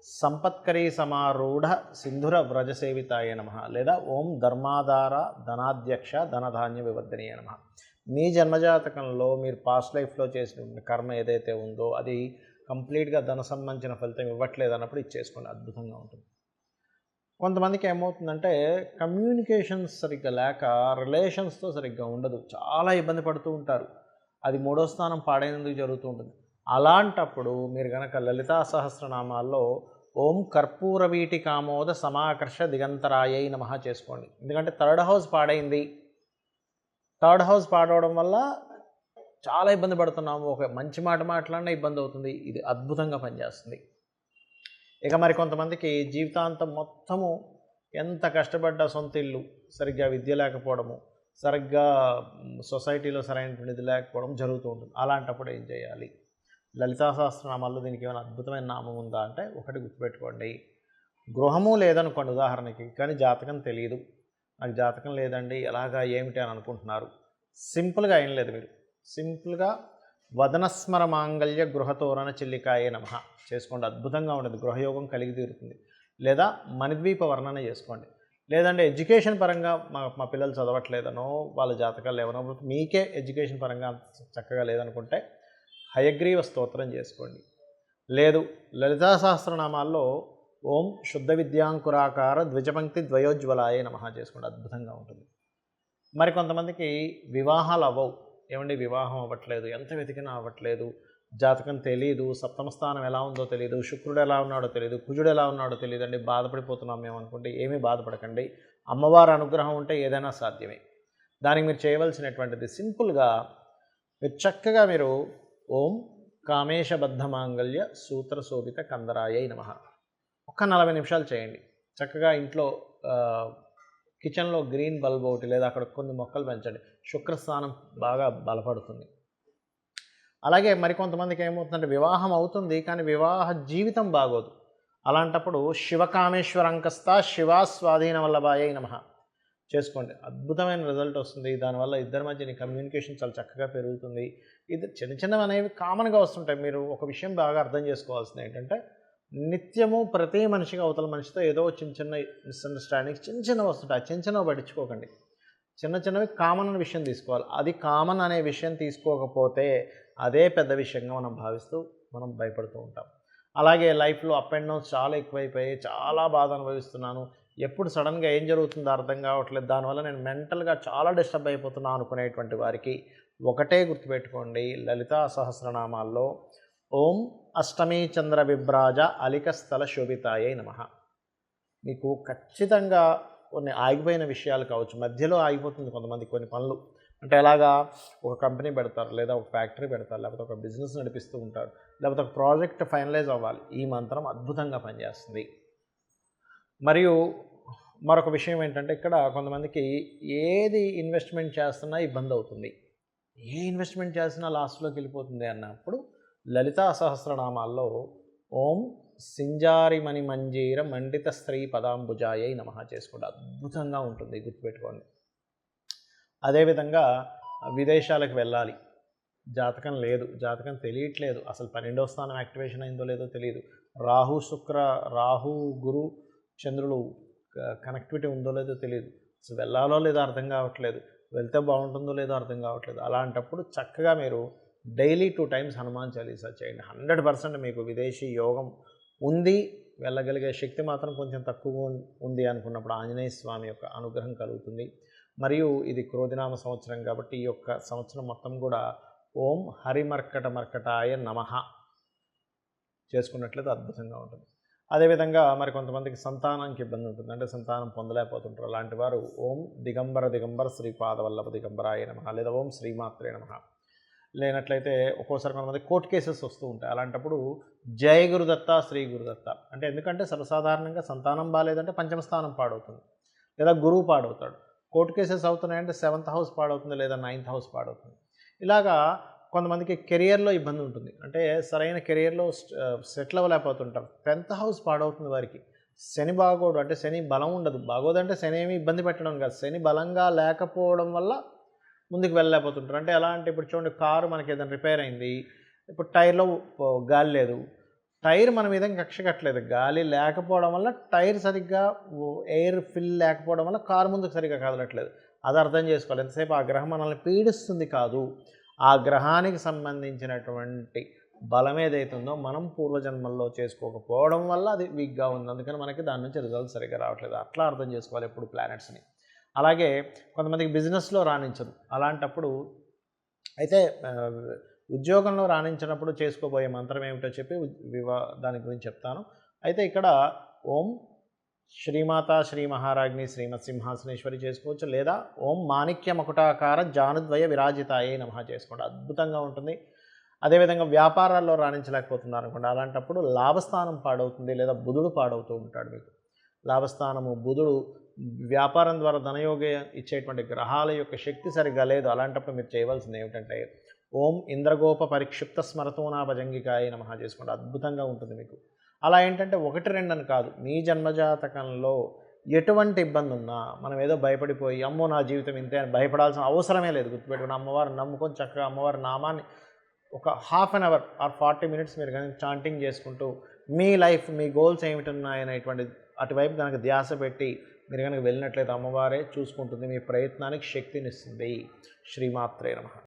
సంపత్కరీ సమారూఢ సింధుర వ్రజసేవితాయ నమః, లేదా ఓం ధర్మాధార ధనాధ్యక్ష ధనధాన్య వివర్ధనీయ నమః. మీ జన్మజాతకంలో మీరు పాస్ట్ లైఫ్లో చేసిన కర్మ ఏదైతే ఉందో అది కంప్లీట్గా ధన సంబంధించిన ఫలితం ఇవ్వట్లేదు అన్నప్పుడు ఇచ్చేసుకోండి, అద్భుతంగా ఉంటుంది. కొంతమందికి ఏమవుతుందంటే కమ్యూనికేషన్స్ సరిగ్గా లేక రిలేషన్స్తో సరిగ్గా ఉండదు, చాలా ఇబ్బంది పడుతూ ఉంటారు. అది 3వ స్థానం పాడైనందుకు జరుగుతూ ఉంటుంది. అలాంటప్పుడు మీరు కనుక లలితా సహస్రనామాల్లో ఓం కర్పూర వీటి కామోద సమాకర్ష దిగంతరాయై నమః చేసుకోండి. ఎందుకంటే 3rd హౌస్ పాడైంది, 3rd హౌస్ పాడవడం వల్ల చాలా ఇబ్బంది పడుతున్నాము, ఒక మంచి మాట మాట్లాడినా ఇబ్బంది అవుతుంది. ఇది అద్భుతంగా పనిచేస్తుంది. ఇక మరి కొంతమందికి జీవితాంతం మొత్తము ఎంత కష్టపడ్డా సొంత ఇల్లు, సరిగ్గా విద్య లేకపోవడము, సరిగ్గా సొసైటీలో సరైనటువంటిది లేకపోవడం జరుగుతూ ఉంటుంది. అలాంటప్పుడు ఏం చేయాలి? లలితా సహస్రనామాల్లో దీనికి ఏమైనా అద్భుతమైన నామం ఉందా అంటే ఒకటి గుర్తుపెట్టుకోండి, గృహము లేదనుకోండి ఉదాహరణకి, కానీ జాతకం తెలియదు, నాకు జాతకం లేదండి ఎలాగా ఏమిటి అని అనుకుంటున్నారు. సింపుల్గా ఏం లేదు, మీరు సింపుల్గా వదనస్మర మాంగళ్య గృహతోరణ చిల్లికాయే నమః చేసుకోండి, అద్భుతంగా ఉంటుంది, గృహయోగం కలిగి తీరుతుంది. లేదా మణిద్వీప వర్ణన చేసుకోండి. లేదంటే ఎడ్యుకేషన్ పరంగా మా పిల్లలు చదవట్లేదనో, వాళ్ళ జాతకాలు లేవనో, మీకే ఎడ్యుకేషన్ పరంగా చక్కగా లేదనుకుంటే హయగ్రీవ స్తోత్రం చేసుకోండి. లేదు లలితా సహస్రనామాల్లో ఓం శుద్ధ విద్యాంకురాకార ద్విజపంక్తి ద్వయోజ్వలాయ నమః చేసుకోండి, అద్భుతంగా ఉంటుంది. మరి కొంతమందికి వివాహాలు అవ్వవు. ఏమండి వివాహం అవ్వట్లేదు, ఎంత వెతికినా అవ్వట్లేదు, జాతకం తెలీదు, సప్తమ స్థానం ఎలా ఉందో తెలియదు, శుక్రుడు ఎలా ఉన్నాడో తెలియదు, కుజుడు ఎలా ఉన్నాడో తెలియదండి, బాధపడిపోతున్నాం మేము అనుకుంటే ఏమీ బాధపడకండి. అమ్మవారి అనుగ్రహం ఉంటే ఏదైనా సాధ్యమే. దానికి మీరు చేయవలసినటువంటిది సింపుల్గా మీరు చక్కగా ఓం కామేశబద్ధ మాంగళ్య సూత్ర శోభిత కందరాయై నమః ఒక్క 40 నిమిషాలు చేయండి. చక్కగా ఇంట్లో కిచెన్లో గ్రీన్ బల్బ్ ఒకటి లేదా అక్కడ కొన్ని మొక్కలు పెంచండి, శుక్రస్థానం బాగా బలపడుతుంది. అలాగే మరికొంతమందికి ఏమవుతుందంటే వివాహం అవుతుంది కానీ వివాహ జీవితం బాగోదు. అలాంటప్పుడు శివకామేశ్వరంకస్త శివాస్వాధీన వల్లభాయై నమః చేసుకోండి, అద్భుతమైన రిజల్ట్ వస్తుంది. దానివల్ల ఇద్దరి మధ్య కమ్యూనికేషన్ చాలా చక్కగా పెరుగుతుంది. ఇది చిన్న చిన్నవి అనేవి కామన్గా వస్తుంటాయి. మీరు ఒక విషయం బాగా అర్థం చేసుకోవాల్సింది ఏంటంటే నిత్యము ప్రతి మనిషికి అవతల మనిషితో ఏదో చిన్న చిన్న మిస్అండర్స్టాండింగ్స్ చిన్న చిన్నవి వస్తుంటాయి. చిన్న చిన్నవి పట్టించుకోకండి, చిన్న చిన్నవి కామన్ అనే విషయం తీసుకోవాలి. అది కామన్ అనే విషయం తీసుకోకపోతే అదే పెద్ద విషయంగా మనం భావిస్తూ మనం భయపడుతూ ఉంటాం. అలాగే లైఫ్లో అప్ అండ్ డౌన్స్ చాలా ఎక్కువైపోయి చాలా బాధ అనుభవిస్తున్నాను, ఎప్పుడు సడన్గా ఏం జరుగుతుందో అర్థం కావట్లేదు, దానివల్ల నేను మెంటల్గా చాలా డిస్టర్బ్ అయిపోతున్నాను అనుకునేటువంటి వారికి ఒకటే గుర్తుపెట్టుకోండి, లలితా సహస్రనామాల్లో ఓం అష్టమీ చంద్ర విభ్రాజ అలికస్థల శోభితాయై నమః మీకు ఖచ్చితంగా కొన్ని ఆగిపోయిన విషయాలు కావచ్చు, మధ్యలో ఆగిపోతుంది కొంతమంది కొన్ని పనులు. అంటే ఎలాగా ఒక కంపెనీ పెడతారు, లేదా ఒక ఫ్యాక్టరీ పెడతారు, లేకపోతే ఒక బిజినెస్ నడిపిస్తూ ఉంటారు, లేకపోతే ఒక ప్రాజెక్ట్ ఫైనలైజ్ అవ్వాలి. ఈ మంత్రం అద్భుతంగా పనిచేస్తుంది. మరియు మరొక విషయం ఏంటంటే ఇక్కడ కొంతమందికి ఏది ఇన్వెస్ట్మెంట్ చేస్తున్నా ఇబ్బంది అవుతుంది, ఏ ఇన్వెస్ట్మెంట్ చేసినా లాస్ట్లోకి వెళ్ళిపోతుంది అన్నప్పుడు లలితా సహస్రనామాల్లో ఓం సింజారిమణి మంజీర మండిత స్త్రీ పదాంబుజాయై నమః చేసుకోండి, అద్భుతంగా ఉంటుంది, గుర్తుపెట్టుకోండి. అదేవిధంగా విదేశాలకు వెళ్ళాలి, జాతకం లేదు, జాతకం తెలియట్లేదు, అసలు 12వ స్థానం యాక్టివేషన్ అయిందో లేదో తెలియదు, రాహు గురు చంద్రులు కనెక్టివిటీ ఉందో లేదో తెలియదు, అసలు వెళ్ళాలో లేదో అర్థం కావట్లేదు, వెళ్తే బాగుంటుందో లేదో అర్థం కావట్లేదు. అలాంటప్పుడు చక్కగా మీరు డైలీ 2 times హనుమాన్ చాలీసా చేయండి. 100% మీకు విదేశీ యోగం ఉంది, వెళ్ళగలిగే శక్తి మాత్రం కొంచెం తక్కువ ఉంది అనుకున్నప్పుడు ఆంజనేయ స్వామి యొక్క అనుగ్రహం కలుగుతుంది. మరియు ఇది క్రోధినామ సంవత్సరం కాబట్టి ఈ యొక్క సంవత్సరం మొత్తం కూడా ఓం హరిమర్కటాయ నమః చేసుకున్నట్లయితే అద్భుతంగా ఉంటుంది. అదేవిధంగా మరి కొంతమందికి సంతానానికి ఇబ్బంది ఉంటుంది, అంటే సంతానం పొందలేకపోతుంటారు. అలాంటి వారు ఓం దిగంబర శ్రీపాదవల్లభ దిగంబరాయ నమః లేదా ఓం శ్రీమాత్రే నమః. లేనట్లయితే ఒక్కోసారి కొంతమంది కోర్టు కేసెస్ వస్తూ ఉంటాయి. అలాంటప్పుడు జయ గురుదత్త శ్రీ గురుదత్త అంటే ఎందుకంటే సర్వసాధారణంగా సంతానం బాగాలేదంటే పంచమ స్థానం పాడవుతుంది, లేదా గురువు పాడవుతాడు. కోర్టు కేసెస్ అవుతున్నాయంటే 7th house పాడవుతుంది, లేదా 9th house పాడవుతుంది. ఇలాగా కొంతమందికి కెరియర్లో ఇబ్బంది ఉంటుంది, అంటే సరైన కెరియర్లో సెటిల్ అవ్వలేకపోతుంటారు. 10th house పాడవుతుంది వారికి. శని బాగోడు, అంటే శని బలం ఉండదు. బాగోదంటే శని ఏమి ఇబ్బంది పెట్టడం కాదు, శని బలంగా లేకపోవడం వల్ల ముందుకు వెళ్ళలేకపోతుంటారు. అంటే ఎలా అంటే ఇప్పుడు చూడండి, కారు మనకి ఏదైనా రిపేర్ అయింది, ఇప్పుడు టైర్లో గాలి లేదు, టైర్ మన మీద కక్ష కట్టలేదు, గాలి లేకపోవడం వల్ల టైర్ సరిగ్గా ఎయిర్ ఫిల్ లేకపోవడం వల్ల కారు ముందుకు సరిగ్గా కదలట్లేదు. అది అర్థం చేసుకోవాలి. ఎంతసేపు ఆ గ్రహం మనల్ని పీడిస్తుంది కాదు, ఆ గ్రహానికి సంబంధించినటువంటి బలం ఏదైతుందో మనం పూర్వజన్మల్లో చేసుకోకపోవడం వల్ల అది వీక్గా ఉంది, అందుకని మనకి దాని నుంచి రిజల్ట్ సరిగ్గా రావట్లేదు. అట్లా అర్థం చేసుకోవాలి ఎప్పుడు ప్లానెట్స్ని. అలాగే కొంతమందికి బిజినెస్లో రాణించదు, అలాంటప్పుడు అయితే ఉద్యోగంలో రాణించినప్పుడు చేసుకోబోయే మంత్రం ఏమిటో చెప్పి దాని గురించి చెప్తాను. అయితే ఇక్కడ ఓం శ్రీమాత శ్రీ మహారాజ్ని శ్రీమత్ సింహాసనేశ్వరి చేసుకోవచ్చు, లేదా ఓం మాణిక్య మకుటాకార జానుద్వయ విరాజితాయే నమః చేసుకోండి, అద్భుతంగా ఉంటుంది. అదేవిధంగా వ్యాపారాల్లో రాణించలేకపోతున్నారు అనుకోండి, అలాంటప్పుడు లాభస్థానం పాడవుతుంది, లేదా బుధుడు పాడవుతూ ఉంటాడు. మీకు లాభస్థానము బుధుడు వ్యాపారం ద్వారా ధనయోగ ఇచ్చేటువంటి గ్రహాల యొక్క శక్తి సరిగ్గా లేదు. అలాంటప్పుడు మీరు చేయవలసింది ఏమిటంటే ఓం ఇంద్రగోప పరిక్షిప్త స్మరతోనాభజంగికాయ నమః చేసుకోండి, అద్భుతంగా ఉంటుంది మీకు. అలా ఏంటంటే 1-2 అని కాదు, మీ జన్మజాతకంలో ఎటువంటి ఇబ్బంది ఉన్నా మనం ఏదో భయపడిపోయి అమ్మో నా జీవితం ఇంతే అని భయపడాల్సిన అవసరమే లేదు. గుర్తుపెట్టుకుని అమ్మవారిని నమ్ముకొని చక్కగా అమ్మవారి నామాన్ని ఒక 1/2 hour ఆర్ 40 minutes మీరు కనుక చాంటింగ్ చేసుకుంటూ మీ లైఫ్ మీ గోల్స్ ఏమిటున్నాయనేటువంటి అటువైపు కనుక ధ్యాస పెట్టి మీరు కనుక వెళ్ళినట్లయితే అమ్మవారే చూసుకుంటుంది, మీ ప్రయత్నానికి శక్తినిస్తుంది. శ్రీమాత్రే నమః.